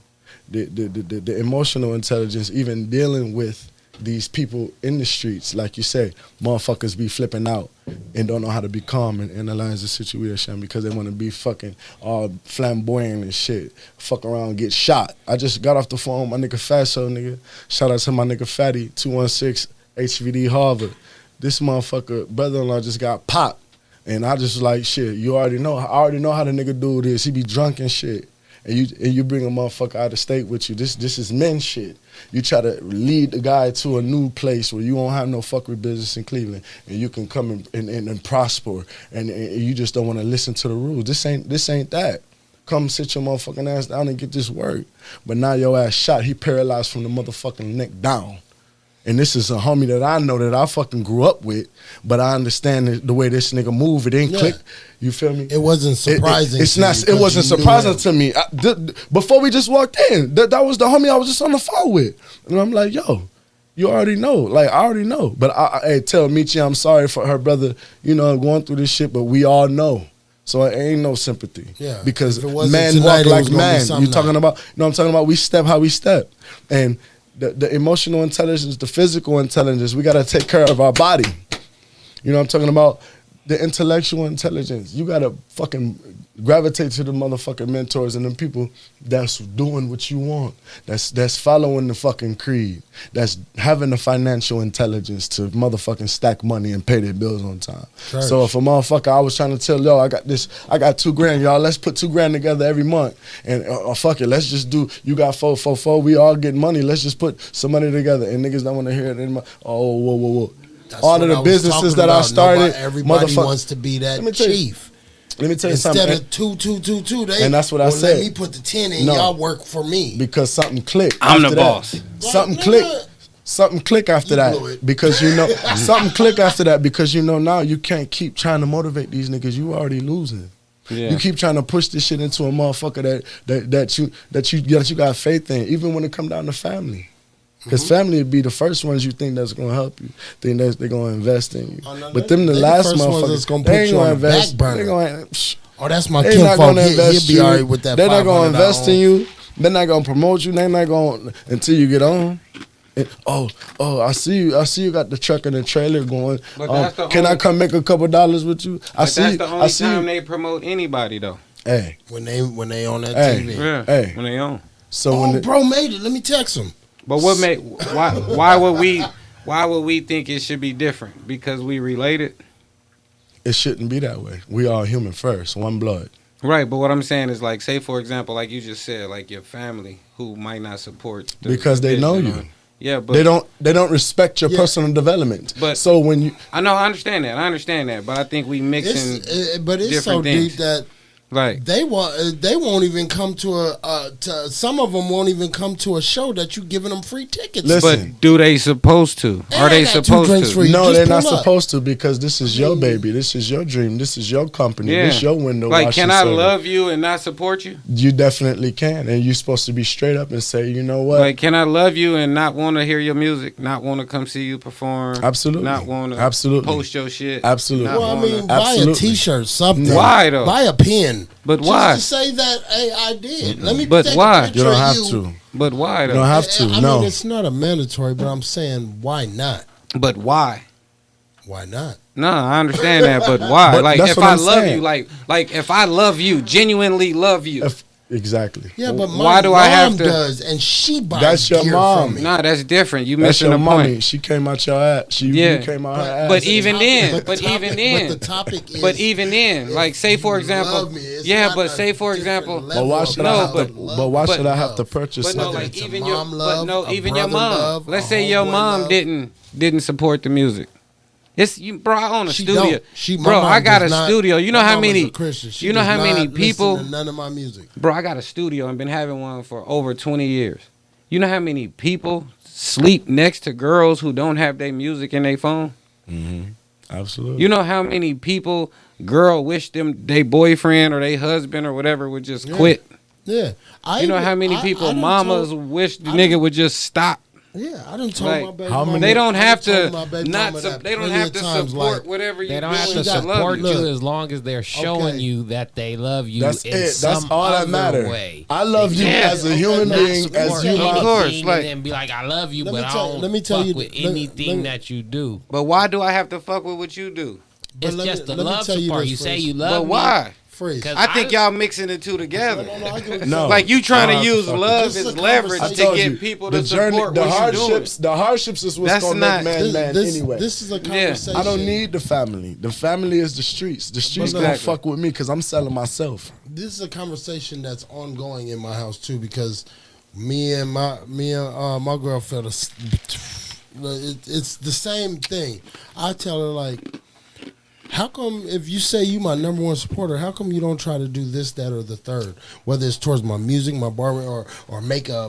The emotional intelligence, even dealing with these people in the streets, like you say, motherfuckers be flipping out and don't know how to be calm and analyze the situation because they want to be fucking all flamboyant and shit. Fuck around and get shot. I just got off the phone with my nigga Fatso, nigga. Shout out to my nigga Fatty, 216 HVD Harvard. This motherfucker brother-in-law just got popped And I just like, shit, you already know. I already know how the nigga do this. He be drunk and shit. And you bring a motherfucker out of state with you. This is men shit. You try to lead the guy to a new place where you won't have no fuckery business in Cleveland, and you can come and prosper, and you just don't want to listen to the rules. This ain't that. Come sit your motherfucking ass down and get this work. But now your ass shot. He paralyzed from the motherfucking neck down. And this is a homie that I know that I fucking grew up with, but I understand the way this nigga move. It ain't click. You feel me? It wasn't surprising. It wasn't surprising to me. Before we just walked in, that was the homie I was just on the phone with, and I'm like, yo, you already know. Like, I already know. But hey, tell Michi I'm sorry for her brother. You know, going through this shit, but we all know. So it ain't no sympathy. Yeah. Because man walk like man. You talking about? You know what I'm talking about? We step how we step, and. The emotional intelligence, the physical intelligence, we got to take care of our body. You know what I'm talking about? The intellectual intelligence. You got to fucking gravitate to the motherfucking mentors and the people that's doing what you want. That's following the fucking creed. That's having the financial intelligence to motherfucking stack money and pay their bills on time. Church. So if a motherfucker, I was trying to tell y'all, I got $2 grand, y'all, let's put $2 grand together every month. And fuck it, let's just do, you got 4, we all get money, let's just put some money together. And niggas don't want to hear it anymore. Oh, whoa. That's all of the businesses that I started, everybody wants to be that chief. Let me tell you something. Instead of 2, and that's what I said. Let me put the 10 in. Y'all work for me because something clicked. I'm the boss. Something clicked. Something click after that because you know something click after that because you know now you can't keep trying to motivate these niggas. You already losing. Yeah. You keep trying to push this shit into a motherfucker that you got faith in, even when it come down to family. Because family would be the first ones you think that's gonna help you, think that they're gonna invest in you. But them the last motherfuckers gonna put you on the back burner. Oh, that's my kinfolk. He'll be all right with that. They're not gonna invest in you. They're not gonna promote you. They're not gonna until you get on. And, I see you got the truck and the trailer going. Can I come make a couple dollars with you? That's the only time they promote anybody though. Hey, when they on that TV. Yeah. Hey, when they on. So bro made it. Let me text him. But what made why would we think it should be different? Because we related? It shouldn't be that way. We are human first, one blood. Right, but what I'm saying is like, say for example, like you just said, like your family who might not support because they know you. Yeah, but they don't respect your personal development. But so when you, I understand that, but I think we mixing. But it's so things. Deep that. Like they won't even come to some of them won't even come to a show that you giving them free tickets. Listen, but do they supposed to? Are they supposed to? No, they're not supposed to because this is your baby. This is your dream. This is your company. This is your window. Like, can I love you and not support you? You definitely can, and you're supposed to be straight up and say, you know what? Like, can I love you and not want to hear your music, not want to come see you perform? Absolutely. Not want to post your shit. Absolutely. Well, I mean, buy a T-shirt, something. Why though? Buy a pen. But why? Just to say that, hey, I did. Let me. But take why? A You don't have to. But why though? You don't have to. I mean, it's not a mandatory, but I'm saying, why not? But why? Why not? No, I understand that, but why? But like, if I love you, like if I love you, genuinely love you. Exactly. Yeah, but my why do mom I have to? Does, and she buys That's your gear mom. from me. Nah, that's different. You that's missing your the mommy. point. She came out your ass. You came out her ass. But even then, But the topic is. But even then, like say for example, say for example, but why should I have to purchase but something? No, like even your even your mom. Let's say your mom didn't support the music. It's you, bro. I own a studio. I got a studio. You know how many? You know how many people? None of my music, bro. I got a studio and been having one for over 20 years. You know how many people sleep next to girls who don't have their music in their phone? Mm-hmm. Absolutely. You know how many people girl wish them their boyfriend or their husband or whatever would just quit? Yeah. You know how many people mamas wish the nigga would just stop? Yeah, I done told my baby mama. They don't have to they don't have to support whatever you do. They don't have to support you as long as they're showing you that they love you. That's in it. Some That's all that matters. Way. I love you as a human being, as you of course, like, and be like, I love you, but I don't fuck with anything that you do. But why do I have to fuck with what you do? It's let me- just the let me love tell you support. this, You say Freeze. you love But me. why? Freeze. 'Cause I think y'all mixing the two together. No, I get what No. you're Like you trying No, to use fuck it. love This is as a leverage I to told get you, people the to journey, support the what you're doing. hardships, the hardships is what's That's gonna not- make man anyway. This is a conversation. I don't need the family. The family is the streets. The streets But gonna exactly. fuck with me because I'm selling myself. This is a conversation that's ongoing in my house too, because me and my girl feel it's the same thing. I tell her like, how come if you say you my number one supporter, how come you don't try to do this, that, or the third? Whether it's towards my music, my barber, or make a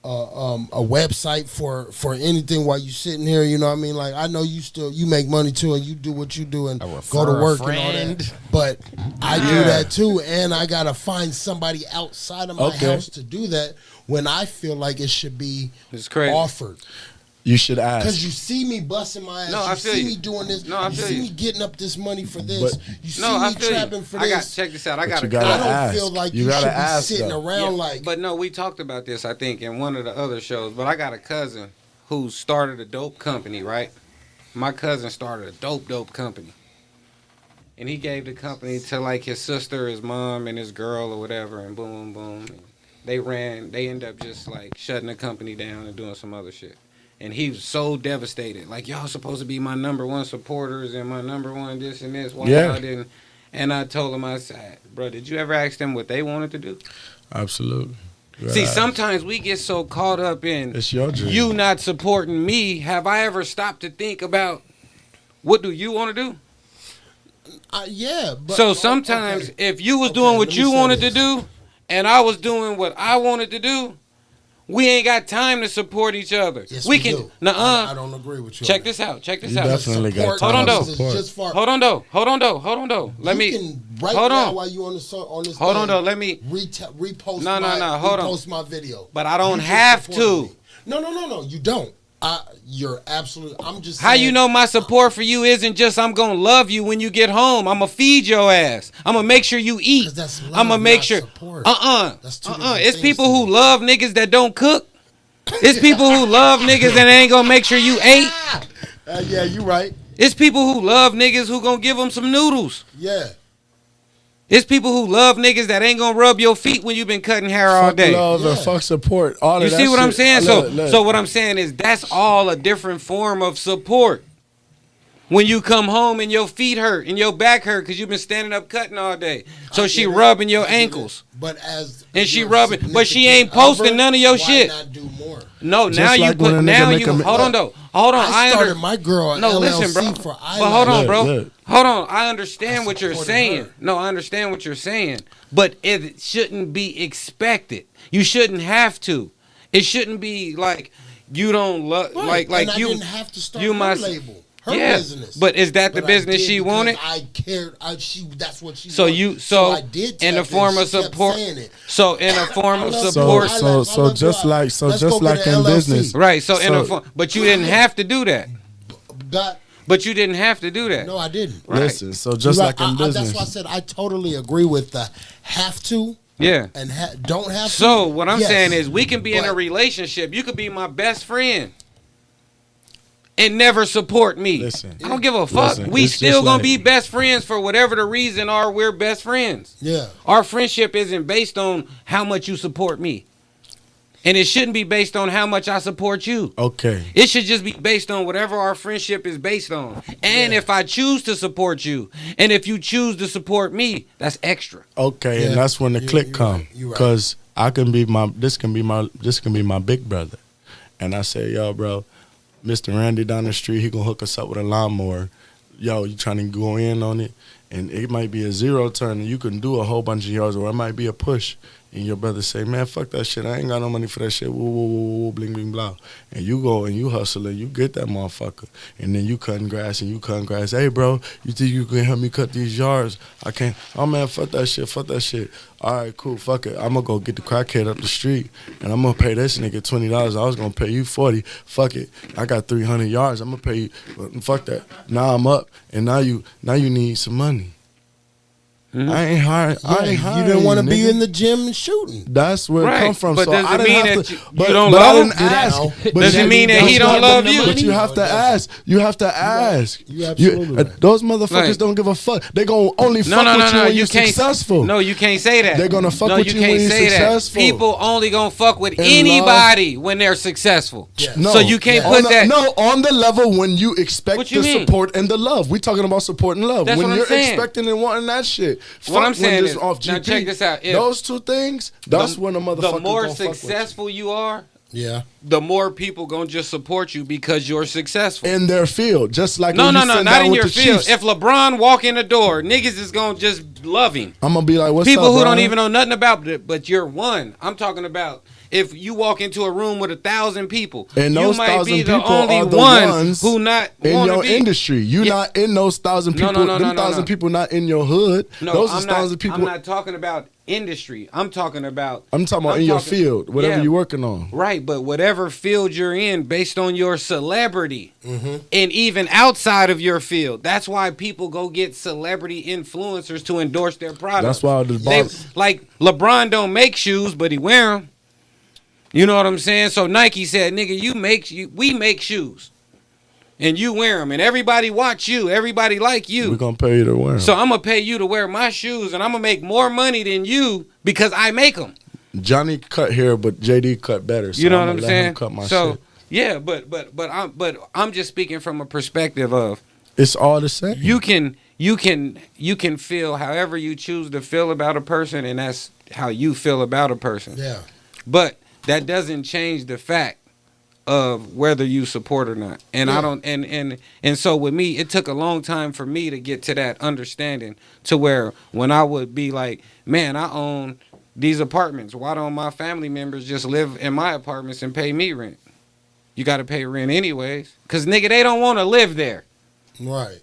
website for anything while you sitting here. You know what I mean? Like I know you make money too, and you do what you do and go to work and all that. But I do that too, and I gotta find somebody outside of my house to do that when I feel like it should be It's crazy. offered. You should ask. Because you see me busting my ass. No, I you feel see you. me doing this. No, I you feel see you. me getting up this money for this. But- You see No, I me feel trapping you. for I got this. check this out. I But got you a gotta I don't ask. feel like You you, gotta should be ask, sitting though. around like. But no, we talked about this, I think, in one of the other shows. But I got a cousin who started a dope company, right? My cousin started a dope company. And he gave the company to like his sister, his mom, and his girl or whatever, and boom, boom. And they ended up just like shutting the company down and doing some other shit. And he was so devastated. Like, y'all supposed to be my number one supporters and my number one this and this. Why y'all didn't? And I told him, I said, bro, did you ever ask them what they wanted to do? Absolutely. You See, gotta ask. sometimes we get so caught up in It's your dream. you not supporting me. Have I ever stopped to think about what do you want to do? Yeah. But, So sometimes okay. if you was Okay, doing what let me you say wanted this. to do and I was doing what I wanted to do, we ain't got time to support each other. Yes, we we can do. nuh-uh. I don't agree with you. Check on this out. Check this You out. definitely got Support Hold on, comes though. is just for- Hold on though. Let you me can right hold now on. while you on this Hold on thing, though. Let me repost No, my hold on. repost my video. But I don't You just have supported to. me. No, you don't. You're absolutely. I'm just. How saying, you know my support for you isn't just I'm gonna love you when you get home. I'm gonna feed your ass. I'm gonna make sure you eat. 'Cause that's love, I'm gonna make not sure. support. That's two different It's things people to who me. love niggas that don't cook. It's people who love niggas that ain't gonna make sure you ate. Yeah, you right. It's people who love niggas who gonna give them some noodles. Yeah. It's people who love niggas that ain't gonna rub your feet when you been cutting hair all Fuck day. love and Yeah. fuck support. All You of that see what I'm shit. saying? Look. So what I'm saying is that's all a different form of support. When you come home and your feet hurt and your back hurt because you've been standing up cutting all day. So I she get it. rubbing your I get it. ankles. But as And she your rubbing- but she ain't significant posting other, none of your why shit. Not do more. No, Just now you like when put a nigga now make you a- hold on though. Hold on. I I started under, my girl an No, LLC listen, bro. for But hold on, Look, bro. look. Hold on. I understand what you're supported saying. her. No, I understand what you're saying. But it shouldn't be expected. You shouldn't have to. It shouldn't be like you don't love Right. like and you I didn't have to start you her must- label, her Yeah, business. but is that the But I business did she because wanted? I cared. That's what she. So wanted. you so I did in a tap form in. of She kept support. saying it. So in a form of I love support. her. So just like Let's go just get like an in LLC. business. Right. So in a So- form, but you didn't have to do that. Got But you didn't have to do that. no, I didn't. Right. Listen, so just You're like right. in business. That's why I said I totally agree with the have to Yeah. and don't have to. So what I'm Yes. saying is we can be in a But- relationship. You could be my best friend and never support me. Listen. I don't give a fuck. Listen, We it's still just gonna like- be best friends for whatever the reason are. We're best friends. Yeah. Our friendship isn't based on how much you support me. And it shouldn't be based on how much I support you. Okay. It should just be based on whatever our friendship is based on. And Yeah. if I choose to support you, and if you choose to support me, that's extra. Okay, Yeah, and that's when the click you're come. right, you're right. Cause this can be my big brother. And I say, yo, bro, Mr. Randy down the street, he gonna hook us up with a lawnmower. Yo, you trying to go in on it? And it might be a zero turn and you can do a whole bunch of yards, or it might be a push. And your brother say, man, fuck that shit. I ain't got no money for that shit. Woo, woo, woo, woo, bling, bling, blah. And you go and you hustle and you get that motherfucker. And then you cutting grass and you cutting grass. Hey, bro, you think you can help me cut these yards? I can't. Oh, man, fuck that shit. Fuck that shit. All right, cool. Fuck it. I'm going to go get the crackhead up the street. And I'm going to pay this nigga $20. I was going to pay you 40. Fuck it. I got 300 yards. I'm going to pay you. Fuck that. Now I'm up. And now you need some money. I ain't hiring. You didn't want to be in the gym and shooting. That's where it come from. But so does I it didn't mean have that to, you but, don't but I love didn't him? ask. But Does it mean that he don't love you? But you have to ask. You have to ask. You absolutely right. Those motherfuckers Like- don't give a fuck. They gonna only fuck with you when you're successful. No, you can't say that. They're gonna fuck no, with you when can't you're say successful. That. People only gonna fuck with In anybody when they're successful. Yeah. No, So you can't on put the, that. No, on the level when you expect What you the mean? support and the love. We talking about support and love. That's when what I'm you're saying. expecting and wanting that shit. What I'm when saying just is, off now GP, check this out. If those two things, that's when a motherfucker The more gonna fuck with you. successful you are, Yeah. the more people gonna just support you because you're successful. in their field, just like No, when no, you no, sit not down in with your the field. Chiefs. If LeBron walk in the door, niggas is gonna just love him. I'm gonna be like, what's People up, who Brian? don't even know nothing about it, but you're one. I'm talking about if you walk into a room with 1,000 people, And those you might 1,000 be the people only are the one ones who not in wanna your be. industry. You Yeah. not in those 1,000 No, people. no, no, them no, 1,000 no. people not in your hood. No, those I'm is 1,000 people. I'm not talking about industry. I'm talking about in your field, whatever Yeah. you're working on. Right, but whatever field you're in, based on your celebrity, Mm-hmm. and even outside of your field, that's why people go get celebrity influencers to endorse their products. That's why the They, boss. like LeBron don't make shoes, but he wear them. You know what I'm saying? So Nike said, "Nigga, we make shoes, and you wear them, and everybody watch you, everybody like you. We're gonna pay you to wear 'em. So I'm gonna pay you to wear my shoes, and I'm gonna make more money than you because I make them." Johnny cut hair, but JD cut better. So You know I'm what I'm gonna let saying? him cut my So shit. yeah, but I'm just speaking from a perspective of It's all the same. you can feel however you choose to feel about a person, and that's how you feel about a person. Yeah. But that doesn't change the fact of whether you support or not. And I don't and so with me, it took a long time for me to get to that understanding to where when I would be like, man, I own these apartments. Why don't my family members just live in my apartments and pay me rent? You got to pay rent anyways. Because, nigga, they don't want to live there. Right.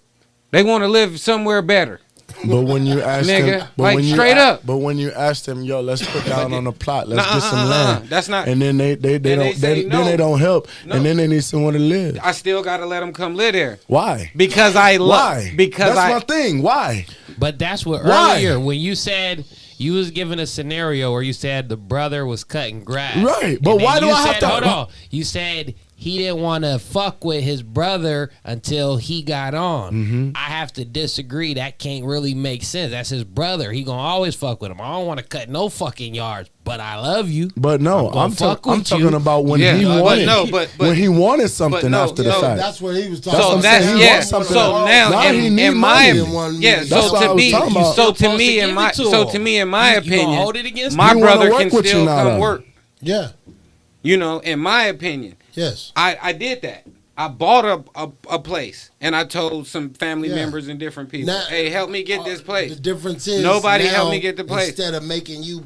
They want to live somewhere better. But when you ask Nigga, them, like, straight up. But when you ask them, yo, let's put down on the plot, let's get some land. That's not. And then they they don't say no. then they don't help, No. and then they need somewhere to live. I still got to let them come live there. Why? Because I love. Why? Because that's my thing. Why? But that's what Why? earlier when you said you was given a scenario where you said the brother was cutting grass. Right, but And then why do you I have said- to- Hold on. You said he didn't want to fuck with his brother until he got on. Mm-hmm. I have to disagree. That can't really make sense. That's his brother. He gonna always fuck with him. I don't want to cut no fucking yards, but I love you. But no, gonna I'm fuck with talking you. about when Yeah, he but wanted. no, but- when he wanted something no, after the no, fact. That's what he was That's talking what So I'm that's saying. He yeah. wants something So else. now, Now he in need my money. yeah. That's So what I to was me, talking about. so You're to supposed me, to in give my it to so him. to me, in my You gonna opinion, hold it against my him? He wanna brother work can with you still now, come though. work. Yeah. You know, in my opinion, Yes. I did that. I bought a place, and I told some family Yeah. members and different people, Now- hey, help me get this place. The difference is Nobody now, helped me get the place. Instead of making you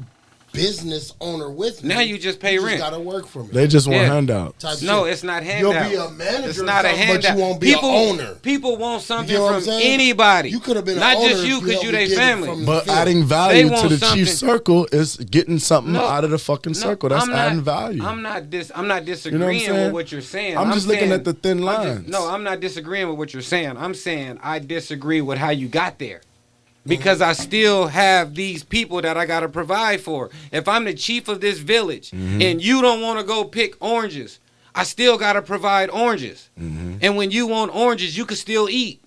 business owner with me, Now you just pay you rent. Just gotta work for me. They just want Yeah. handouts. Type No, shit. it's not You'll handout. be a manager It's or not a something, but you handout. won't be an owner. People want something You know what I'm from saying? anybody. You could have been an not owner just if you, you because helped you me they get it family. from- But field. adding value want to the something. chief circle is getting something No. out of the fucking circle. That's I'm not- adding value. I'm not disagreeing You know what I'm saying? with what you're saying. I'm just looking saying- at the thin I'm just- lines. no, I'm not disagreeing with what you're saying. I'm saying I disagree with how you got there. Because I still have these people that I got to provide for. If I'm the chief of this village and you don't want to go pick oranges, I still got to provide oranges. And when you want oranges, you can still eat.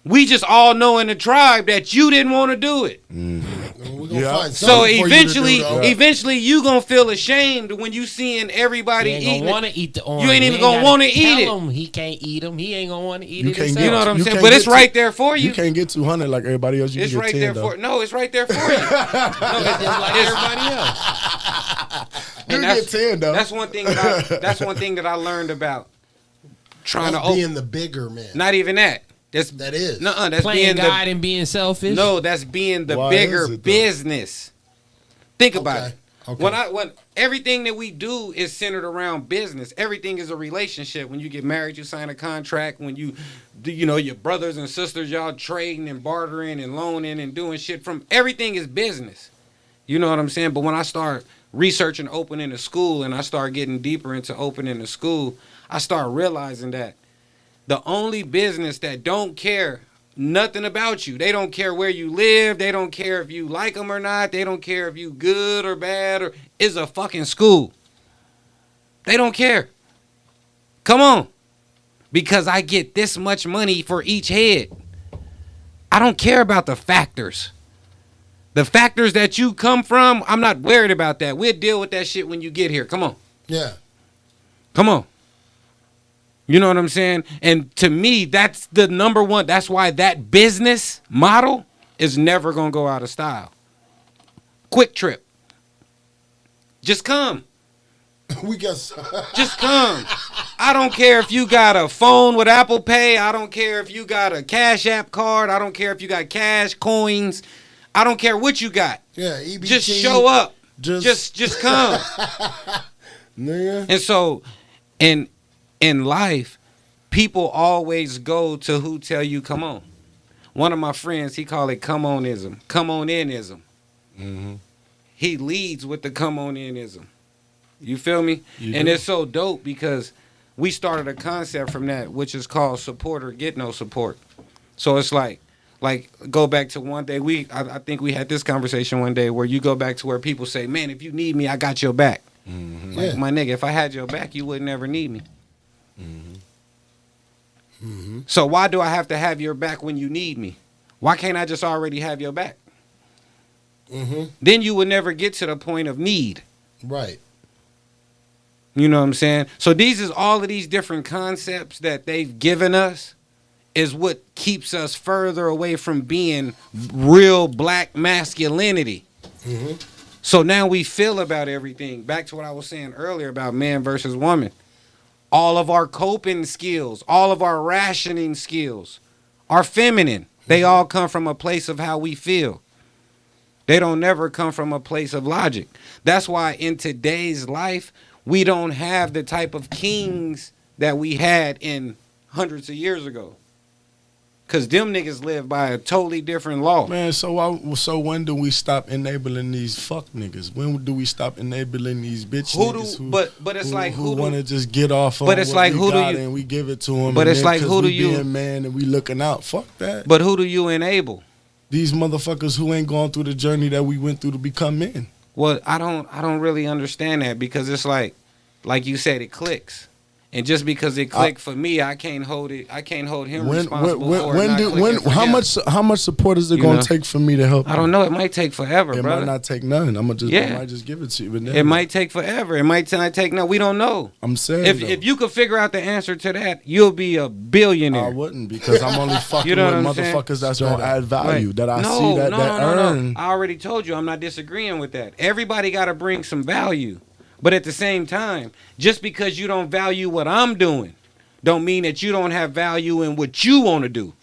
We just all know in the tribe that you didn't want to do it. We're gonna Yeah. find So something for you to do, eventually, though. eventually you going to feel ashamed when you seeing everybody He ain't eating gonna it. want to eat the orange. ain't even We gonna gotta wanna eat tell it. him he can't eat them. He ain't gonna want to eat You it can't himself. You know what I'm You saying? can't But it's get right there for you. You can't get 200 like everybody else. You It's can get right 10 there though. for no. It's right there for you. No, Just like everybody else. You and get 10 though. That's one thing. That's one thing that I learned about trying That's to being the bigger man. Not even that. That is. Nuh-uh, that's Playing being God and being selfish. no. That's being the Why bigger is it, though? business. Think about Okay, it. okay. When everything that we do is centered around business. Everything is a relationship. When you get married, you sign a contract. When you do, your brothers and sisters, y'all trading and bartering and loaning and doing shit from everything is business. You know what I'm saying? But when I start researching opening a school and I start getting deeper into opening a school, I start realizing that the only business that don't care nothing about you. They don't care where you live. They don't care if you like them or not. They don't care if you good or bad or is a fucking school. They don't care. Come on. Because I get this much money for each head. I don't care about the factors. The factors that you come from, I'm not worried about that. We'll deal with that shit when you get here. Come on. Yeah. Come on. You know what I'm saying? And to me, that's the number one. That's why that business model is never going to go out of style. Quick Trip. Just come. We got Just come. I don't care if you got a phone with Apple Pay. I don't care if you got a Cash App card. I don't care if you got cash, coins. I don't care what you got. Yeah, EBT, just show up. Just come. Nigga. And so in life, people always go to who tell you come on. One of my friends, he call it come onism. Come on inism. Mm-hmm. He leads with the come on inism. You feel me? You do. It's so dope because we started a concept from that, which is called support or get no support. So it's like go back to one day. I think we had this conversation one day where you go back to where people say, man, if you need me, I got your back. Mm-hmm. Like, Yeah. my nigga, if I had your back, you would never need me. Mm-hmm. Mm-hmm. So why do I have to have your back when you need me? Why can't I just already have your back? Mm-hmm. Then you would never get to the point of need. Right. You know what I'm saying? So all of these different concepts that they've given us is what keeps us further away from being real black masculinity. Mm-hmm. So now we feel about everything. Back to what I was saying earlier about man versus woman. All of our coping skills, all of our rationing skills are feminine. They all come from a place of how we feel. They don't never come from a place of logic. That's why in today's life, we don't have the type of kings that we had in hundreds of years ago. Because them niggas live by a totally different law. Man, so when do we stop enabling these fuck niggas? When do we stop enabling these bitch niggas who want to just get off on but it's what like, we who do got you- and we give it to them? But and it's then like, 'cause who do we you- being man and we looking out? Fuck that. But who do you enable? These motherfuckers who ain't gone through the journey that we went through to become men. Well, I don't really understand that because it's like you said, it clicks. And just because it clicked for me, I can't hold him responsible for it not clicking for him. How much support is it You gonna know? take for me to help? I don't know. It might take forever, It brother. might not take none. I Yeah. might just give it to you. But It might take forever. It might not take no. We don't know. I'm saying If you could figure out the answer to that, you'll be a billionaire. I wouldn't because I'm only fucking You know with what I'm saying? motherfuckers that's gonna add value Right. that I No, see that no, that no, no, earn. no. I already told you I'm not disagreeing with that. Everybody got to bring some value. But at the same time, just because you don't value what I'm doing, don't mean that you don't have value in what you want to do.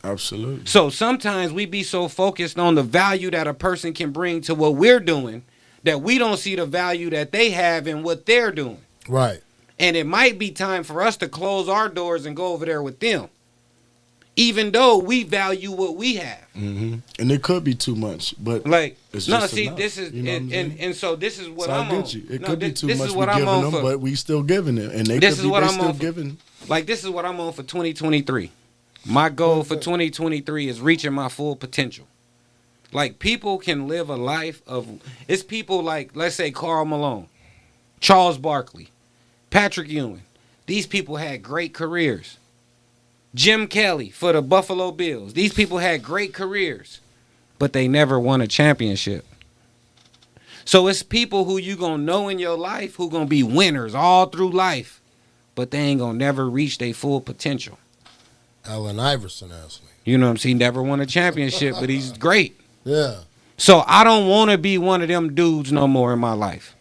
Absolutely. So sometimes we be so focused on the value that a person can bring to what we're doing that we don't see the value that they have in what they're doing. Right. And it might be time for us to close our doors and go over there with them. Even though we value what we have. Mm-hmm. And it could be too much, but Like, it's no, just see, enough, this is, you know what I'm saying? and so this is what So I'm I on. get you. It No, could be this- too this much is we what I'm giving on them, for. but we still giving it, and they This could is be what they I'm still on for. giving. Like, this is what I'm on for 2023. My goal for 2023 is reaching my full potential. Like, people can live a life of, it's people like, let's say, Karl Malone, Charles Barkley, Patrick Ewing. These people had great careers. Jim Kelly for the Buffalo Bills. These people had great careers, but they never won a championship. So it's people who you gonna know in your life who gonna be winners all through life, but they ain't gonna never reach their full potential. Allen Iverson asked me. You know what I'm saying? He never won a championship, but he's great. Yeah. So I don't want to be one of them dudes no more in my life.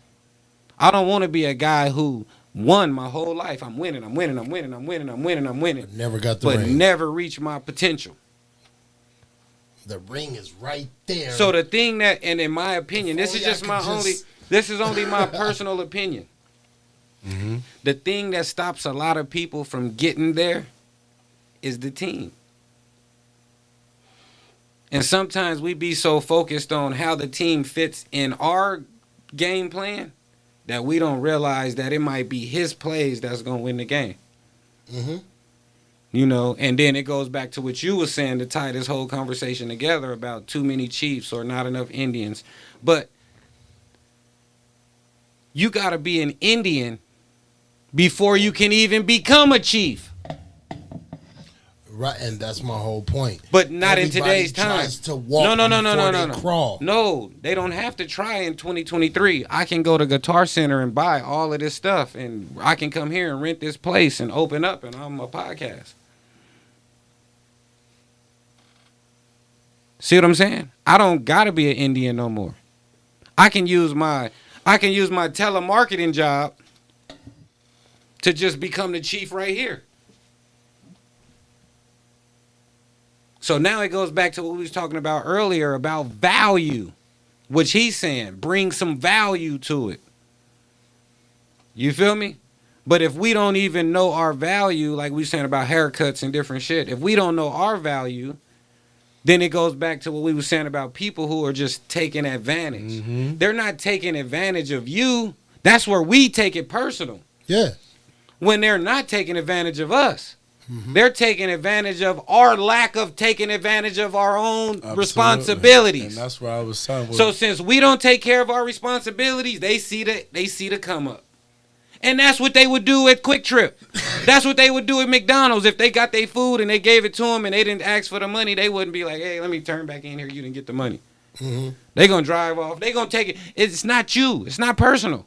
I don't want to be a guy who won my whole life. I'm winning. Never got the But ring. never reached my potential. The ring is right there. So the thing that, and in my opinion, If this is only my personal opinion. Mm-hmm. The thing that stops a lot of people from getting there is the team. And sometimes we be so focused on how the team fits in our game plan that we don't realize that it might be his plays that's going to win the game. Mm-hmm. You know, and then it goes back to what you were saying to tie this whole conversation together about too many chiefs or not enough Indians. But you got to be an Indian before you can even become a chief. Right, and that's my whole point. But not in Everybody today's time. tries to walk No. before they crawl. No, they don't have to try in 2023. I can go to Guitar Center and buy all of this stuff, and I can come here and rent this place and open up, and I'm a podcast. See what I'm saying? I don't gotta be an Indian no more. I can use my telemarketing job to just become the chief right here. So now it goes back to what we was talking about earlier about value, which he's saying, bring some value to it. You feel me? But if we don't even know our value, like we were saying about haircuts and different shit, if we don't know our value, then it goes back to what we were saying about people who are just taking advantage. Mm-hmm. They're not taking advantage of you. That's where we take it personal. Yeah. When they're not taking advantage of us. Mm-hmm. They're taking advantage of our lack of taking advantage of our own responsibilities. And that's where I was saying. So since we don't take care of our responsibilities, they see the come up. And that's what they would do at Quick Trip. That's what they would do at McDonald's. If they got their food and they gave it to them and they didn't ask for the money, they wouldn't be like, hey, let me turn back in here. You didn't get the money. Mm-hmm. They're going to drive off. They're going to take it. It's not you. It's not personal.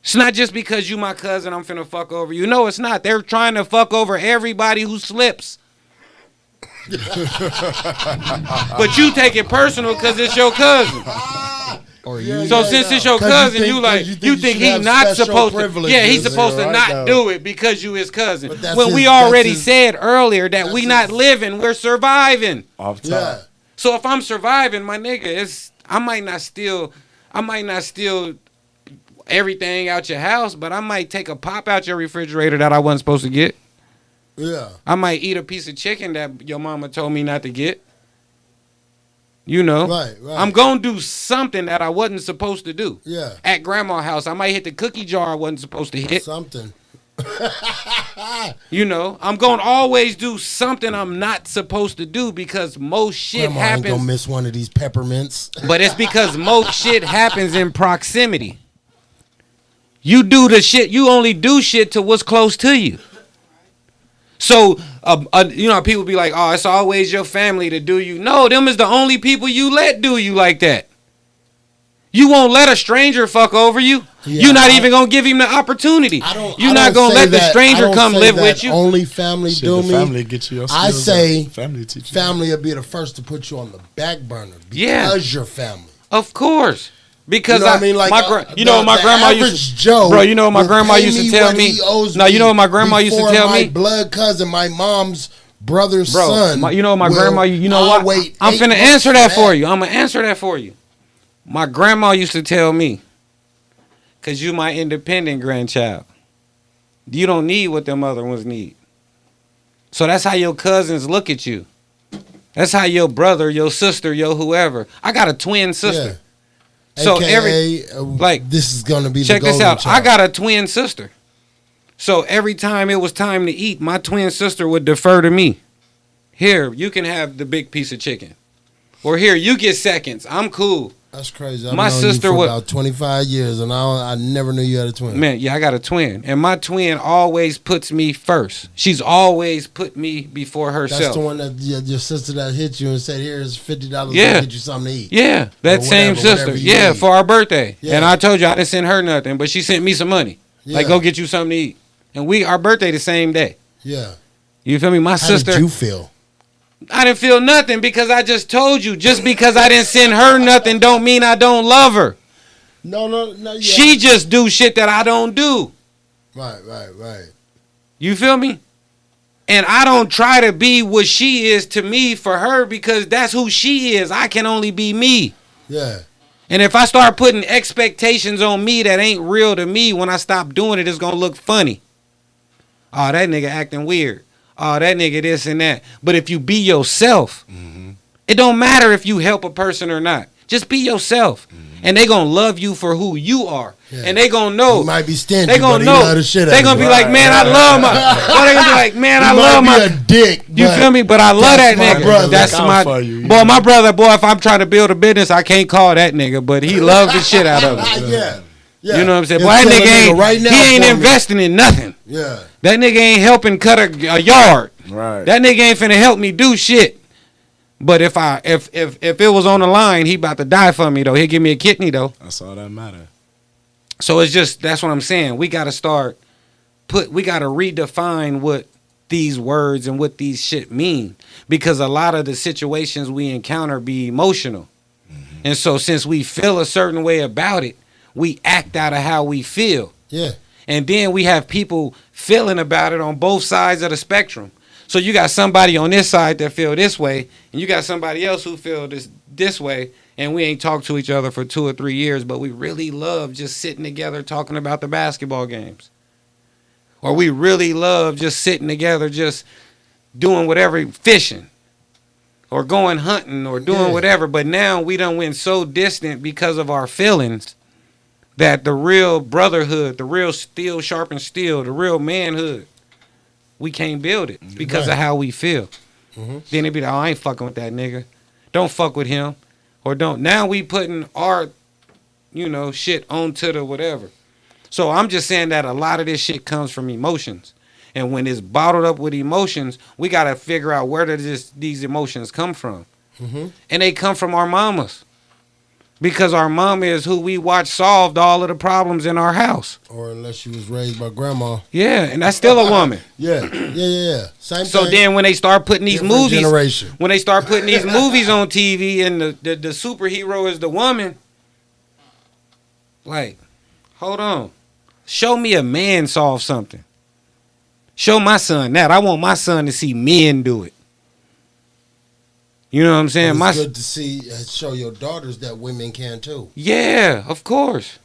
It's not just because you my cousin, I'm finna fuck over you. No, it's not. They're trying to fuck over everybody who slips. But you take it personal because it's your cousin. Since it's your cousin, you think he's not supposed to. Yeah, he's supposed to not do it because you his cousin. When we already said earlier that we not living, we're surviving. Off top. Yeah. So if I'm surviving, my nigga, I might not steal everything out your house, but I might take a pop out your refrigerator that I wasn't supposed to get. Yeah. I might eat a piece of chicken that your mama told me not to get. You know, right. I'm going to do something that I wasn't supposed to do. Yeah. At grandma's house, I might hit the cookie jar I wasn't supposed to hit. Something. You know, I'm going to always do something I'm not supposed to do because most shit Grandma happens. ain't gonna miss one of these peppermints. But it's because most shit happens in proximity. You do the shit, you only do shit to what's close to you. So, you know, people be like, oh, it's always your family to do you. No, them is the only people you let do you like that. You won't let a stranger fuck over you. Yeah, you're not even going to give him the opportunity. You're not going to let the stranger come live with you. Only family do me. Family get you. I say family will be the first to put you on the back burner because you're family. Of course. Because you know what I mean? Like, my grandma used to, Joe, bro, you know what my grandma used to tell me? No, you know what my grandma used to tell me? My blood cousin, my mom's brother's son. You know what my grandma, you know what? I'm finna answer that for you. I'm gonna answer that for you. My grandma used to tell me, cause you my independent grandchild. You don't need what them other ones need. So that's how your cousins look at you. That's how your brother, your sister, your whoever. I got a twin sister. Yeah. So AKA, this is gonna be check the this out. child. I got a twin sister. So every time it was time to eat, my twin sister would defer to me. Here, you can have the big piece of chicken. Or here, you get seconds. I'm cool. That's crazy. I've my known sister you for was about 25 years, and I never knew you had a twin. Man, yeah, I got a twin, and my twin always puts me first. She's always put me before herself. That's the one that your sister that hit you and said, "Here's $50 to get you something to eat." Yeah, that same sister. Yeah, for our birthday. Yeah. And I told you I didn't send her nothing, but she sent me some money. Yeah. Like, go get you something to eat. And our birthday the same day. Yeah. You feel me? My sister. How did you feel? I didn't feel nothing because I just told you. Just because I didn't send her nothing don't mean I don't love her. No. Yeah. She just do shit that I don't do. Right. You feel me? And I don't try to be what she is to me for her because that's who she is. I can only be me. Yeah. And if I start putting expectations on me that ain't real to me, when I stop doing it, it's going to look funny. Oh, that nigga acting weird. Oh, that nigga this and that. But if you be yourself, it don't matter if you help a person or not. Just be yourself. And they gonna love you for who you are. Yeah. And they gonna know. You might be stingy, they gonna but know. He love the shit they gonna be like, man, I love my. Or they gonna be like, man, I love my. A dick. You feel me? But I love that nigga. Brother. That's my boy. My brother, boy. If I'm trying to build a business, I can't call that nigga, but he loves the shit out of it. Yeah. Yeah. You know what I'm saying? Boy, that nigga ain't. Right now he ain't investing in nothing. Yeah. That nigga ain't helping cut a yard. Right. That nigga ain't finna help me do shit. But if it was on the line, he about to die for me though. He'll give me a kidney though. That's all that matter. So it's just, that's what I'm saying. We gotta we gotta redefine what these words and what these shit mean. Because a lot of the situations we encounter be emotional. Mm-hmm. And so since we feel a certain way about it, we act out of how we feel. Yeah. And then we have people feeling about it on both sides of the spectrum. So you got somebody on this side that feel this way, and you got somebody else who feel this way, and we ain't talked to each other for 2 or 3 years, but we really love just sitting together talking about the basketball games. Or we really love just sitting together just doing whatever, fishing, or going hunting, or doing whatever. But now we done went so distant because of our feelings that the real brotherhood, the real steel sharpens steel, the real manhood, we can't build it because of how we feel. Mm-hmm. Then it be like, oh, I ain't fucking with that nigga. Don't fuck with him. Or don't. Now we putting our, shit onto the whatever. So I'm just saying that a lot of this shit comes from emotions. And when it's bottled up with emotions, we got to figure out where these emotions come from. Mm-hmm. And they come from our mamas. Because our mom is who we watch solved all of the problems in our house. Or unless she was raised by grandma. Yeah, and that's still a woman. Yeah. Same so thing. Then when they start putting these Different movies, generation. When they start putting these movies on TV and the superhero is the woman, like, hold on. Show me a man solve something. Show my son that. I want my son to see men do it. You know what I'm saying? It's good to show your daughters that women can too. Yeah, of course.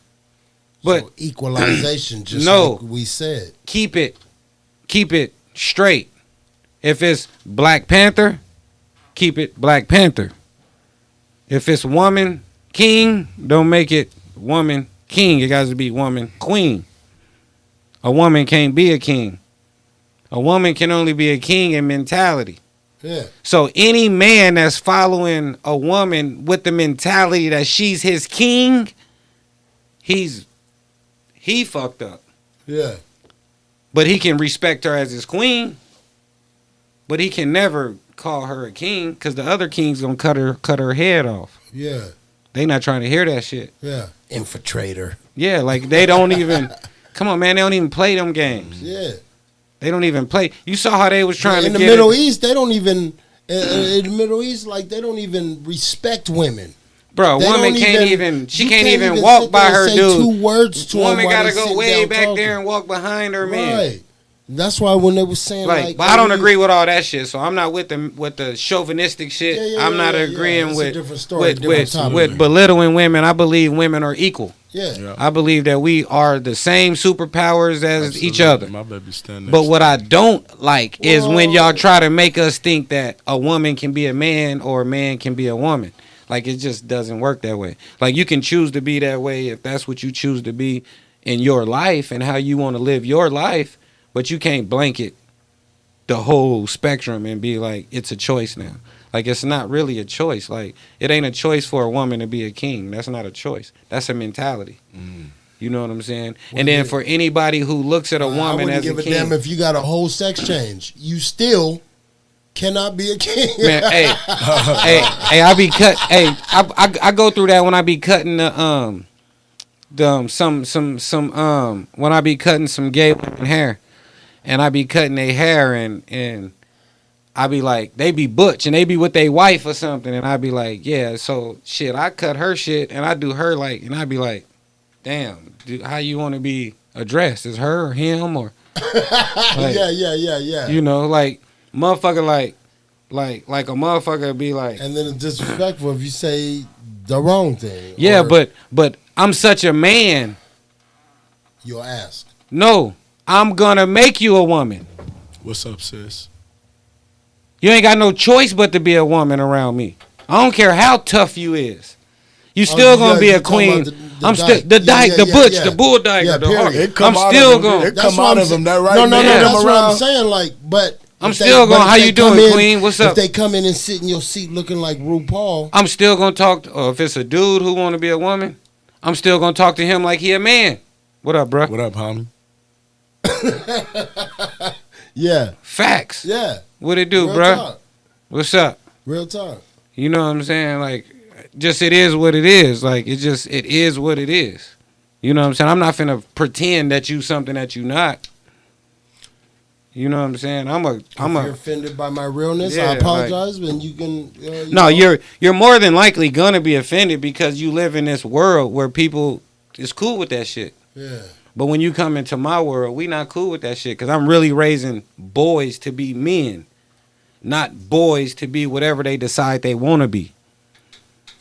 But so equalization, just like we said. Keep it straight. If it's Black Panther, keep it Black Panther. If it's woman king, don't make it woman king. It got to be woman queen. A woman can't be a king. A woman can only be a king in mentality. Yeah. So any man that's following a woman with the mentality that she's his king, he fucked up. Yeah. But he can respect her as his queen. But he can never call her a king because the other king's gonna cut her head off. Yeah. They not trying to hear that shit. Yeah. Infiltrator. Yeah, like they don't even. Come on, man. They don't even play them games. Yeah. They don't even play. You saw how they was trying in to the get Middle East. They don't even in the Middle East, like they don't even respect women. Bro, a woman can't even. She can't even walk by her dude. 2 words to woman gotta go way back there and walk behind her man. Right. That's why when they were saying like but I don't agree with all that shit. So I'm not with the chauvinistic shit. I'm not agreeing with belittling women. I believe women are equal. Yeah. I believe that we are the same superpowers as each other. My baby stand but what I don't like is when y'all try to make us think that a woman can be a man or a man can be a woman. Like it just doesn't work that way. Like you can choose to be that way if that's what you choose to be in your life and how you want to live your life, but you can't blanket the whole spectrum and be like it's a choice now. Like, it's not really a choice. Like, it ain't a choice for a woman to be a king. That's not a choice. That's a mentality. Mm. You know what I'm saying? And then for anybody who looks at a woman as a king. I wouldn't give a damn if you got a whole sex change. You still cannot be a king. Man, hey, I be cut. Hey, I go through that when I be cutting when I be cutting some gay women hair. And I be cutting their hair and I be like, they be butch and they be with their wife or something. And I be like, yeah, so shit, I cut her shit and I do her like, and I be like, damn, how you want to be addressed? Is her or him or? Like, yeah. You know, like, motherfucker, like a motherfucker be like. And then it's disrespectful if you say the wrong thing. Yeah, but I'm such a man. You'll ask. No, I'm gonna make you a woman. What's up, sis? You ain't got no choice but to be a woman around me. I don't care how tough you is. You still gonna be you a talking queen. about the I'm still dyke. the dyke, the butch, yeah. the bull dyke, Yeah, the hard. period. It come I'm out still of them. gonna. It come out of them. That right No, man, that's them what I'm around. saying. Like, but I'm if still but gonna. if How they you come doing, in- queen? What's up? If they come in and sit in your seat looking like RuPaul, I'm still gonna talk. Or if it's a dude who want to be a woman, I'm still gonna talk to him like he a man. What up, bro? What up, homie? yeah, Facts. yeah. What it do, Real bro? talk. What's up? Real talk. You know what I'm saying? Like, just it is what it is. Like, it is what it is. You know what I'm saying? I'm not finna pretend that you something that you not. You know what I'm saying? If you're offended by my realness, Yeah, I apologize. And you can. No, you're more than likely gonna be offended because you live in this world where people is cool with that shit. Yeah. But when you come into my world, we not cool with that shit because I'm really raising boys to be men, not boys to be whatever they decide they want to be.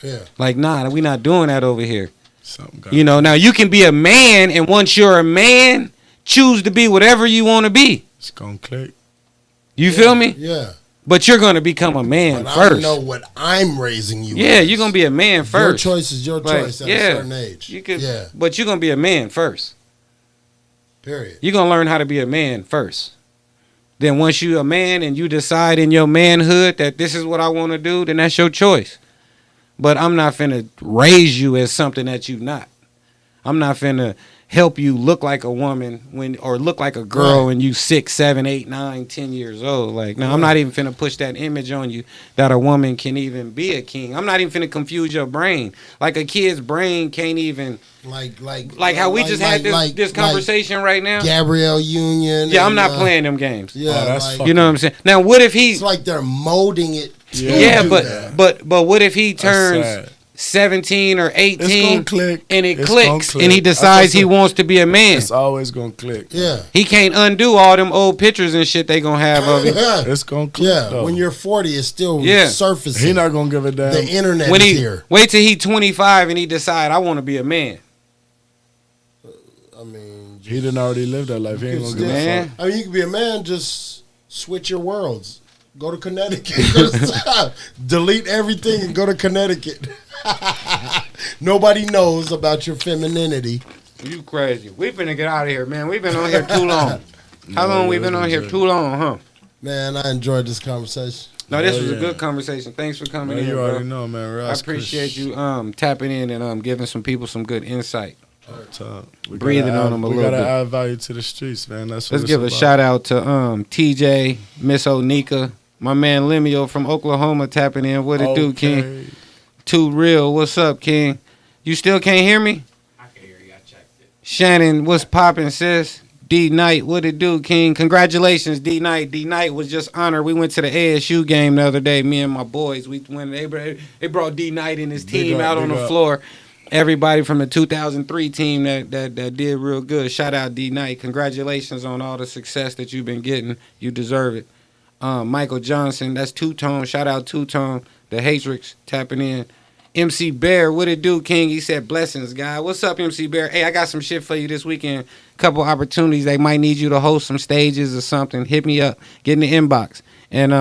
Yeah. Like, nah, we not doing that over here. Something got You know, now you can be a man, and once you're a man, choose to be whatever you want to be. It's gonna click. You feel me? Yeah. But you're gonna become a man But I first. know what I'm raising you. Yeah, as. you're gonna be a man first. Your choice is your Like, choice at yeah, a certain age. You could, yeah. but you're gonna be a man first. Period. You're gonna learn how to be a man first. Then once you a man and you decide in your manhood that this is what I want to do, then that's your choice. But I'm not finna raise you as something that you not. I'm not finna help you look like a woman or look like a girl when you 6, 7, 8, 9, 10 years old. Like, no, I'm not even finna push that image on you that a woman can even be a king. I'm not even finna confuse your brain. Like a kid's brain can't even like how we just had this conversation right now. Gabrielle Union. Yeah, I'm not playing them games. Yeah, Oh, that's like, fucking- You know what I'm saying? Now, what if he? it's like they're molding it. To Yeah, do but that. but what if he That's turns sad. 17 or It's 18 gonna click. and it It's clicks gonna click. and he That's decides what he I said. wants to be a man? It's always gonna click. Yeah. He can't undo all them old pictures and shit they gonna have of him. It's gonna click. Yeah, though. when you're 40, it's still Yeah. surfacing. he not gonna give a damn. the internet When is he here. wait till he 25 and he decide I want to be a man. I mean, He didn't already live that life. He ain't gonna give a Man. fuck. I mean, you can be a man. Just switch your worlds. Go to Connecticut. Delete everything and go to Connecticut. Nobody knows about your femininity. You crazy? We finna get out of here, man. We've been on here too long. How long we been on here? Too long, huh? Man, I enjoyed this conversation. No, this Hell was a yeah. good conversation. Thanks for coming Man, in, you bro. already know, man. I Ross appreciate Kush. you tapping in and giving some people some good insight. We Breathing gotta on add- them a we little gotta bit. add value to the streets, man. That's what Let's it's give a about. shout out to TJ, Miss Onika, my man Lemuel from Oklahoma tapping in. What it do, King? Okay. Too real. What's up, King? You still can't hear me? I can hear you. I checked it. Shannon, what's poppin', sis? D Knight, what it do, King? Congratulations, D Knight. D Knight was just honored. We went to the ASU game the other day. Me and my boys. We went. They brought D Knight and his Big team up, out on big the up. floor. Everybody from the 2003 team that did real good. Shout out D Knight. Congratulations on all the success that you've been getting. You deserve it. Michael Johnson, that's Two Tone. Shout out Two Tone. The Hatrix tapping in. MC Bear, what it do, King? He said blessings, guy. What's up, MC Bear? Hey, I got some shit for you this weekend. Couple opportunities. They might need you to host some stages or something. Hit me up. Get in the inbox. And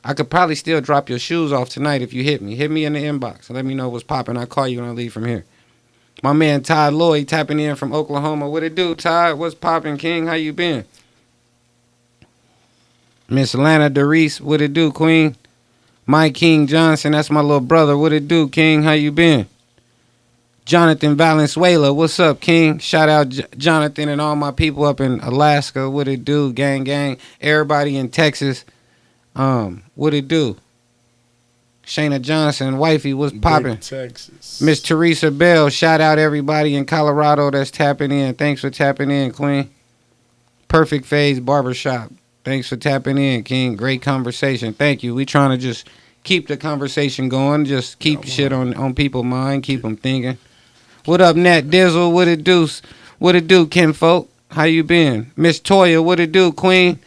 I could probably still drop your shoes off tonight if you hit me. Hit me in the inbox. Let me know what's popping. I'll call you when I leave from here. My man Todd Lloyd tapping in from Oklahoma. What it do, Todd? What's popping, King? How you been? Miss Lana DeReese, what it do, Queen? Mike King Johnson, that's my little brother. What it do, King? How you been? Jonathan Valenzuela, what's up, King? Shout out Jonathan and all my people up in Alaska. What it do, gang, gang? Everybody in Texas. What it do? Shayna Johnson, wifey, what's popping? Big Texas. Miss Teresa Bell, shout out everybody in Colorado that's tapping in. Thanks for tapping in, Queen. Perfect Phase Barbershop. Thanks for tapping in, King. Great conversation. Thank you. We trying to just keep the conversation going. Just keep shit on people's mind. Keep them thinking. What up, Nat Dizzle? What it do? What it do, kinfolk? How you been? Miss Toya, what it do, Queen?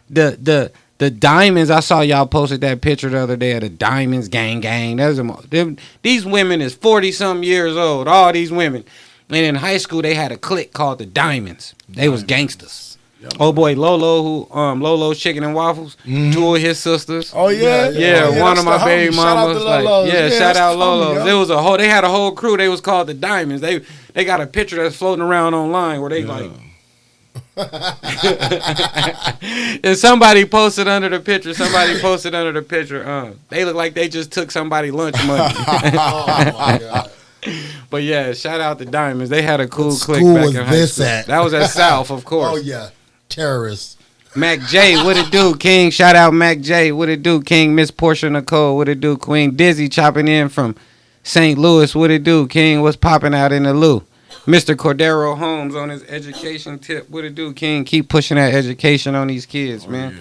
The diamonds. I saw y'all posted that picture the other day of the diamonds gang. These women is 40-something years old. All these women. And in high school, they had a clique called the Diamonds. They was gangsters. Oh boy, Lolo, who Lolo's Chicken and Waffles, two of his sisters. Oh yeah, Yeah, one of my baby Shout out mamas. to Like, Lolo's. yeah, shout that's out the homie, Lolo's. yo. It was a whole. They had a whole crew. They was called the Diamonds. They got a picture that's floating around online where they like. And somebody posted under the picture. They look like they just took somebody lunch money. Oh my God. But yeah, shout out the Diamonds. They had a cool What clique school back was in high this school. at? That was at South, of course. Oh yeah, terrorists. Mac J, what it do, King? Shout out Mac J, what it do, King? Miss Portia Nicole, what it do, Queen? Dizzy chopping in from St. Louis, what it do, King? What's popping out in the Lou? Mr. Cordero Holmes on his education tip, what it do, King? Keep pushing that education on these kids, man. Yeah.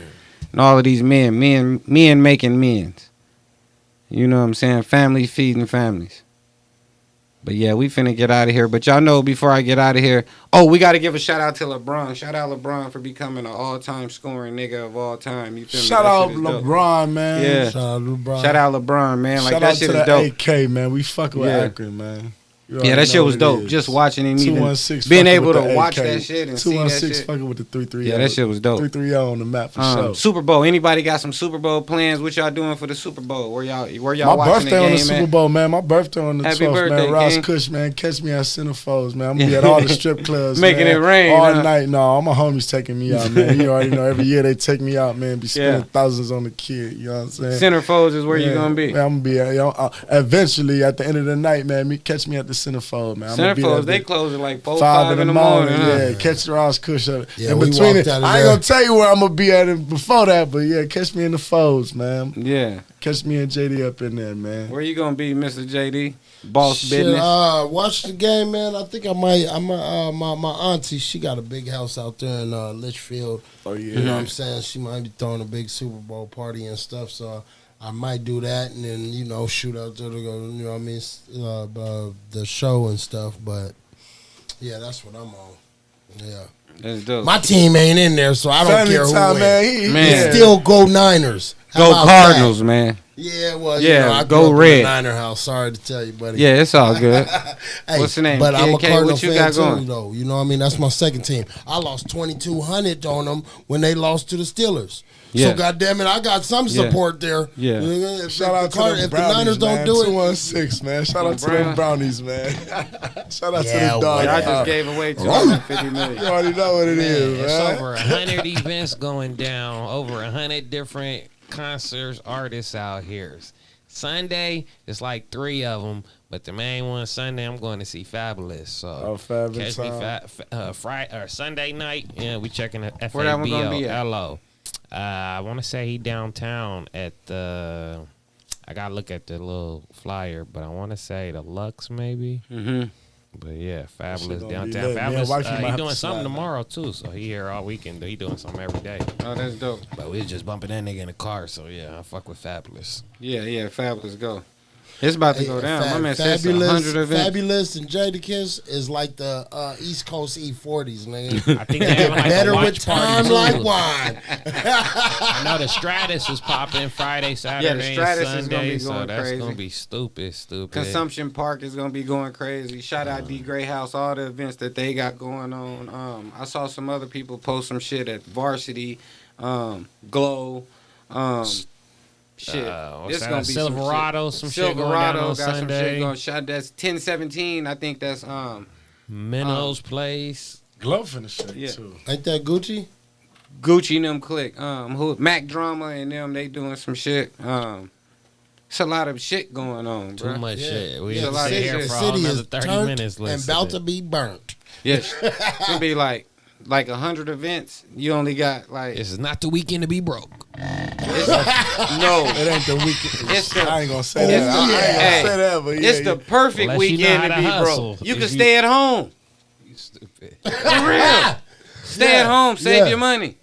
And all of these men making men's. You know what I'm saying? Families feeding families. But yeah, we finna get out of here. But y'all know before I get out of here, we got to give a shout out to LeBron. Shout out LeBron for becoming an all-time scoring nigga of all time. You feel me? Shout That out shit is dope. LeBron, man. Yeah. Shout out to LeBron. Shout out LeBron, man. Like Shout that out shit to is the dope. AK, man. We fucking with Yeah. Akron, man. You Yeah, already that shit know was what it dope. is. Just watching him, even 216 being fucking able with to the watch AK. that shit and see that 216 shit. fucking with the 3-3. Yeah, that shit was dope. 3-3 on the map for sure. Super Bowl. Anybody got some Super Bowl plans? What y'all doing for the Super Bowl? Where y'all My watching birthday the on the game Super at? Bowl, man. My birthday on the Happy 12th, birthday, man. Ross King. Kush, man. Catch me at Centerfolds, man. I'm gonna be at all the strip clubs, Making man. it rain, all huh? night. No, all my homies taking me out, man. You already know. Every year they take me out, man. Be spending Yeah. thousands on the kid. You know what I'm saying? Centerfolds is where you gonna be. Man, I'm gonna be at, eventually at the end of the night, man. Catch me at the Centerfold, man. I'm gonna be Centerfolds, there they close at like 5 in the morning. Huh? Yeah, catch the Ross Kush up. Yeah, in we between walked it, out of I ain't there. gonna tell you where I'm gonna be at before that, but yeah, catch me in the folds, man. Yeah. Catch me and JD up in there, man. Where you gonna be, Mr. JD? Boss Shit, business. watch the game, man. I think I might. My auntie, she got a big house out there in Litchfield. Oh yeah. You know what I'm saying? She might be throwing a big Super Bowl party and stuff. So I might do that and then shoot out there to go. You know what I mean? The show and stuff. But yeah, that's what I'm on. Yeah. That's dope. My team ain't in there, so I don't Family care who time, wins. man. Man. Yeah. Still go Niners. How Go about Cardinals, that? man. Yeah, well, Yeah, I go grew up red. in a Niner house. Sorry to tell you, buddy. Yeah, it's all good. Hey, What's the name? But I'm a KK, Cardinal what you fan got too, going? though. You know what I mean? That's my second team. I lost 2,200 on them when they lost to the Steelers. Yeah. So goddamn it, I got some support there. Yeah. If Shout out to the if the Brownies, Niners don't man. do it, 216, man. Shout out to Brown. them Brownies, man. Shout out Yeah, to the dog. Y'all just gave away $250 million. You already know what it is, It's man. over 100 events going down, over 100 different concerts, artists out here. Sunday, it's like 3 of them, but the main one Sunday, I'm going to see Fabulous. So Oh, Fabulous catch me time. Friday or Sunday night. Yeah, we checking the Where that one gonna be at? FABO. I want to say he downtown at the. I gotta look at the little flyer, but I want to say the Lux maybe. Mm-hmm. But yeah, Fabulous gonna be downtown. lit. Me and Fabulous. wifey might He have doing to something slide tomorrow too, so he here all weekend. He doing something every day. Oh, that's dope. But we was just bumping that nigga in the car, so yeah, I fuck with Fabulous. Yeah, Fabulous go. It's about to go down. My man said Fabulous, 100 events. Fabulous and Jadakiss is like the East Coast E40s, nigga. I think they having like Better a watch with party time too. like wine. I know the Stratus was popping Friday, Saturday, Stratus and is Sunday, gonna be so going that's crazy. gonna be stupid. Consumption Park is gonna be going crazy. Shout out D Gray House, all the events that they got going on. I saw some other people post some shit at Varsity, Glow, shit. What's It's that? gonna be Silverado, some shit going down Silverado on got some shit Sunday. going. Shot that's 1017. I think that's Minnows Place. Glove finna shake, Yeah. too. Ain't that Gucci? Gucci and them click. Who Mac Drama and them, they doing some shit. It's a lot of shit going on, bro. Too much shit. We Yeah, have the to sit city- here The for all city another is 30 turned minutes. and listening. about to be burnt. Yes, should be like 100 events. You only got like This is not the weekend to be broke. no. It ain't the weekend. It's the- I ain't gonna say Oh, that. I ain't gonna Hey, say that, but yeah. It's the perfect Unless you know weekend how to to be hustle. broke. You If can you- stay at home. You stupid. For real. Stay at home. Save Yeah. your money.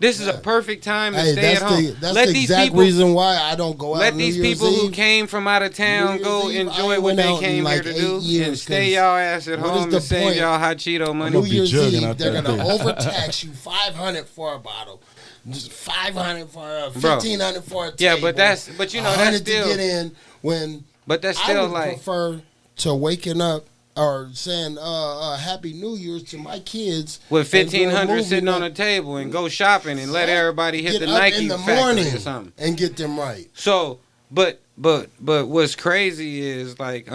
This is a perfect time to Hey, stay at home. that's Let the these exact people. reason why I don't go out Let New these Year's people who Eve. came from out of town New go Year's Eve, I enjoy ain't what went they out in came like here to 8 do and years, stay 'cause y'all ass at what is home the and save point? y'all hot Cheeto money. New be Year's jugging Eve, out they're that gonna bitch. overtax you $500 for a bottle, just $500 for Bro. $1,500 for a table. Yeah, but you know that's $100 still to get in when but that's I still would like prefer to waking up or saying Happy New Year's to my kids with and do a $1,500 movie sitting on the table and go shopping and let everybody hit get the up Nike in the factory morning or something. and get them right. So, but what's crazy is like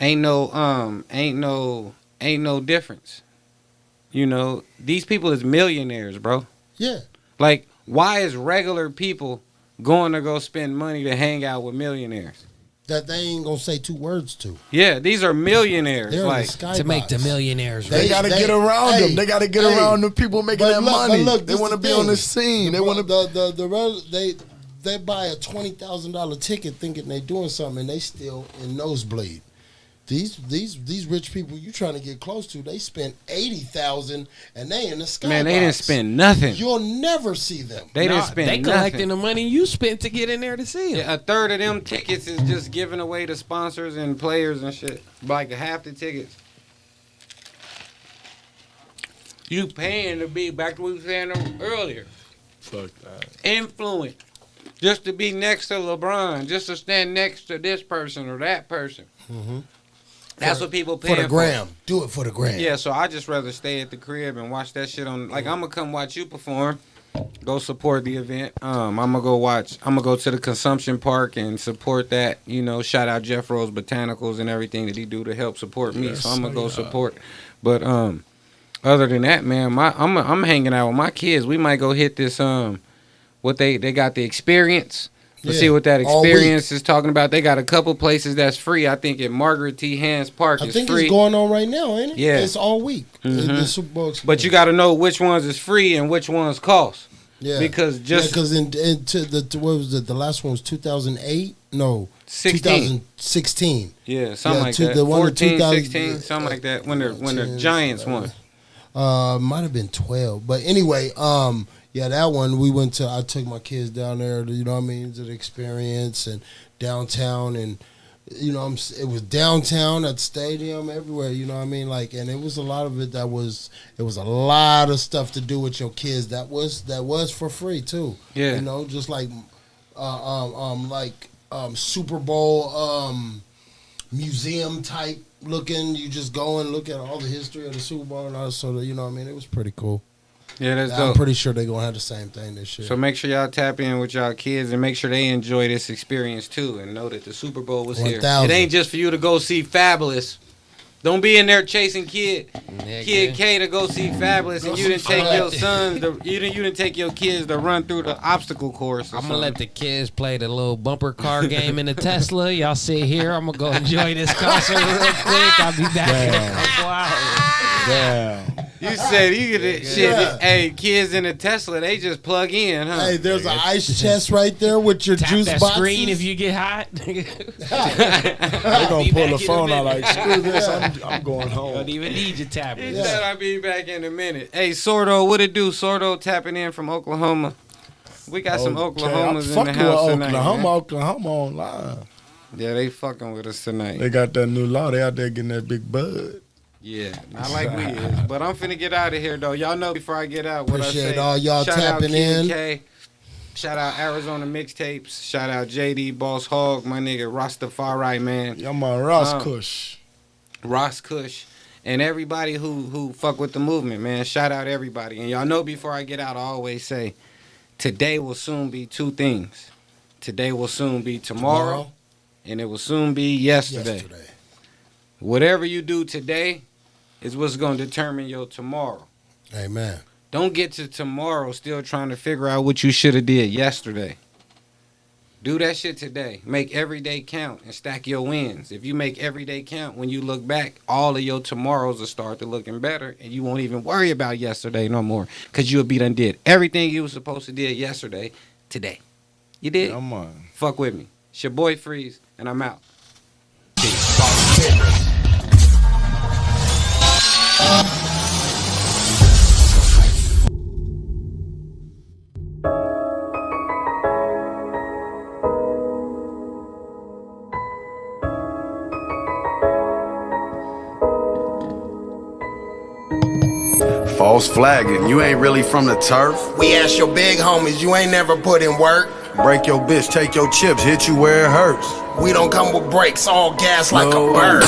ain't no difference. You know, these people is millionaires, bro. Yeah. Like, why is regular people going to go spend money to hang out with millionaires? That they ain't gonna say 2 words to. Yeah, these are millionaires. They're like, in the To make the skybox. millionaires They rich. got to get around them. They got to get around the people making But that look- but money. look, They this want to the be on the thing. scene. They want to. They buy a $20,000 ticket thinking they doing something and they still in nosebleed. These rich people you trying to get close to, they spent $80,000 and they in the skybox. man, they didn't spend nothing. You'll never see them. They didn't Nah, spend they nothing. collecting the money you spent to get in there to see them. Yeah, a third of them tickets is just given away to sponsors and players and shit. Like half the tickets. You paying to be, back to what we were saying earlier, Fuck that. influence. Just to be next to LeBron, just to stand next to this person or that person. Mm-hmm. That's what people For paying the gram. Do it for the gram. Yeah, so I just rather stay at the crib and watch that shit on. Like, I'm gonna come watch you perform, go support the event. I'm gonna go to the consumption park and support that. You know, shout out Jeff Rose Botanicals and everything that he do to help support me. Yes, So I'm gonna go yeah. support. But other than that, man, I'm hanging out with my kids. We might go hit this what they got the experience. Let's Yeah, see what that all experience is talking about. They got a couple places that's free. I think at Margaret T. Hans Park I is think free. it's going on right now, ain't it? Yeah. It's all week. Mhm. The Super Bowl experience. But you got to know which ones is free and which ones cost. yeah. Because just because what was it? The last one was 2008. No, 16. 2016. Yeah, something Yeah, like to that. the one in 14, 2000 16, something like that. When the 10, Giants won. Might have been 12. But anyway, yeah, that one we went to. I took my kids down there. You know what I mean? To the experience and downtown and. You know, it was downtown at the stadium, everywhere. You know what I mean? Like, and it was a lot of it that was. It was a lot of stuff to do with your kids. That was for free too. Yeah. You know, just like, Super Bowl museum type looking. You just go and look at all the history of the Super Bowl and all that sort of. You know what I mean? It was pretty cool. Yeah, that's I'm dope. pretty sure they're gonna have the same thing this year. So make sure y'all tap in with y'all kids and make sure they enjoy this experience too, and know that the Super Bowl was here. 1,000. It ain't just for you to go see Fabulous. Don't be in there chasing Kid K to go see Fabulous, and you didn't take your sons. You didn't take your kids to run through the obstacle course. I'm gonna let the kids play the little bumper car game in the Tesla. Y'all sit here. I'm gonna go enjoy this concert real quick. I'll be back in a couple hours. Damn. You said you could shit. Yeah. Hey, kids in a Tesla, they just plug in, huh? Hey, there's an ice chest right there with your Tap juice that boxes. screen if you get hot. They're going to pull the phone out like, screw this, I'm going You home. don't even need your He tablet. said I'll be back in a minute. Hey, Sordo, what it do? Sordo tapping in from Oklahoma. We got some Okay, Oklahomans I'm in the fucking house with tonight. man. Oklahoma online. Yeah, they fucking with us tonight. They got that new law. They out there getting that big bud. Yeah, not like we is. But I'm finna get out of here, though. Y'all know before I get out what Appreciate I say. all y'all Shout out tapping Kid in. K. Shout out Arizona Mixtapes. Shout out JD Boss Hog, my nigga Rastafari, man. Y'all my Ross Kush. Ross Kush. And everybody who fuck with the movement, man. Shout out everybody. And y'all know before I get out, I always say, today will soon be two things. Today will soon be tomorrow. And it will soon be yesterday. Whatever you do today is what's going to determine your tomorrow. Amen. Don't get to tomorrow still trying to figure out what you should have did yesterday. Do that shit today. Make every day count and stack your wins. If you make every day count, when you look back, all of your tomorrows will start to looking better, and you won't even worry about yesterday no more, because you'll be done did everything you was supposed to did yesterday today. You did? Come on. Fuck with me. It's your boy Freeze, and I'm out. False flagging, you ain't really from the turf. We ask your big homies, you ain't never put in work. Break your bitch, take your chips, hit you where it hurts. We don't come with brakes, all gas like No. a bird.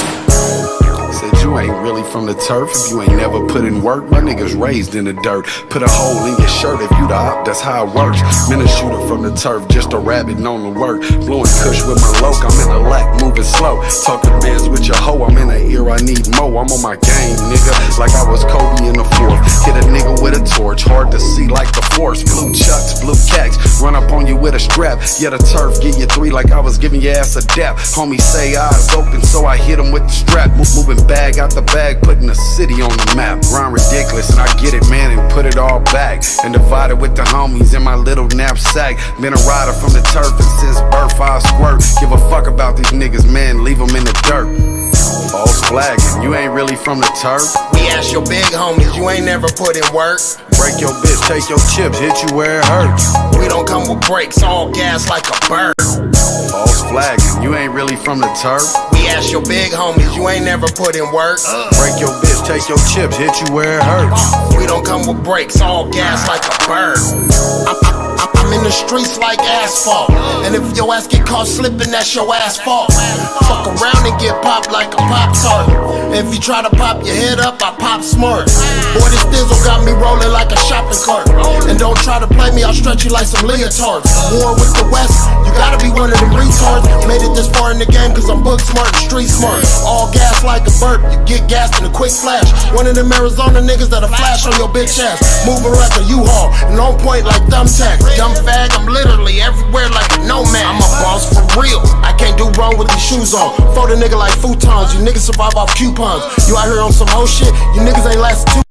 Said you ain't really from the turf if you ain't never put in work. My niggas raised in the dirt. Put a hole in your shirt if you the op, that's how it works. Been a shooter from the turf, just a rabbit known to work. Blowing kush with my loc, I'm in the lack, moving slow. Talking bands with your hoe, I'm in the ear, I need mo. I'm on my game, nigga, like I was Kobe in the fourth. Hit a nigga with a torch, hard to see like the force. Blue chucks, blue cacks, run up on you with a strap. Yeah, the turf give you 3 like I was giving your ass a dap. Homie say eyes open, so I hit him with the strap. Moving bag out the bag, putting the city on the map. Grind ridiculous, and I get it, man, and put it all back. And divide it with the homies in my little knapsack. Been a rider from the turf, and since birth I squirt. Give a fuck about these niggas, man, leave them in the dirt. False flagging, you ain't really from the turf. We ask your big homies, you ain't never put in work. Break your bitch, take your chips, hit you where it hurts. We don't come with brakes, all gas like a bird. False flagging, you ain't really from the turf. We ask your big homies, you ain't never put in work. Break your bitch, take your chips, hit you where it hurts. We don't come with brakes, all gas like a bird. I'm in the streets like asphalt. And if your ass get caught slipping, that's your ass fault. Fuck around and get popped like a Pop-Tart. If you try to pop your head up, I pop smart. Boy, this Dizzle got me rolling like a shopping cart. And don't try to play me, I'll stretch you like some leotards. War with the West, you gotta be one of them retards. Made it this far in the game cause I'm book smart and street smart. All gas like a burp, you get gassed in a quick flash. One of them Arizona niggas that'll flash on your bitch ass. Moving like a U-Haul and on point like thumbtacks. Dumb fag, I'm literally everywhere like a nomad. I'm a boss for real, I can't do wrong with these shoes on. Fold a nigga like futons, you niggas survive off coupons. You out here on some whole shit, you niggas ain't lasting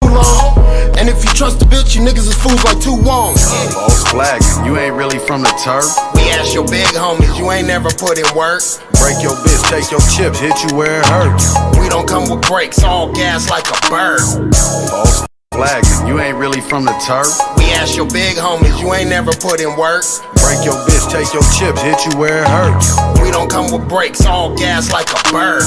too long. And if you trust a bitch, you niggas is fools like 2 wongs. False flagging, you ain't really from the turf. We ask your big homies, you ain't never put in work. Break your bitch, take your chips, hit you where it hurts. We don't come with brakes, all gas like a bird. False flagging, you ain't really from the turf. We ask your big homies, you ain't never put in work. Break your bitch, take your chips, hit you where it hurts. We don't come with brakes, all gas like a bird.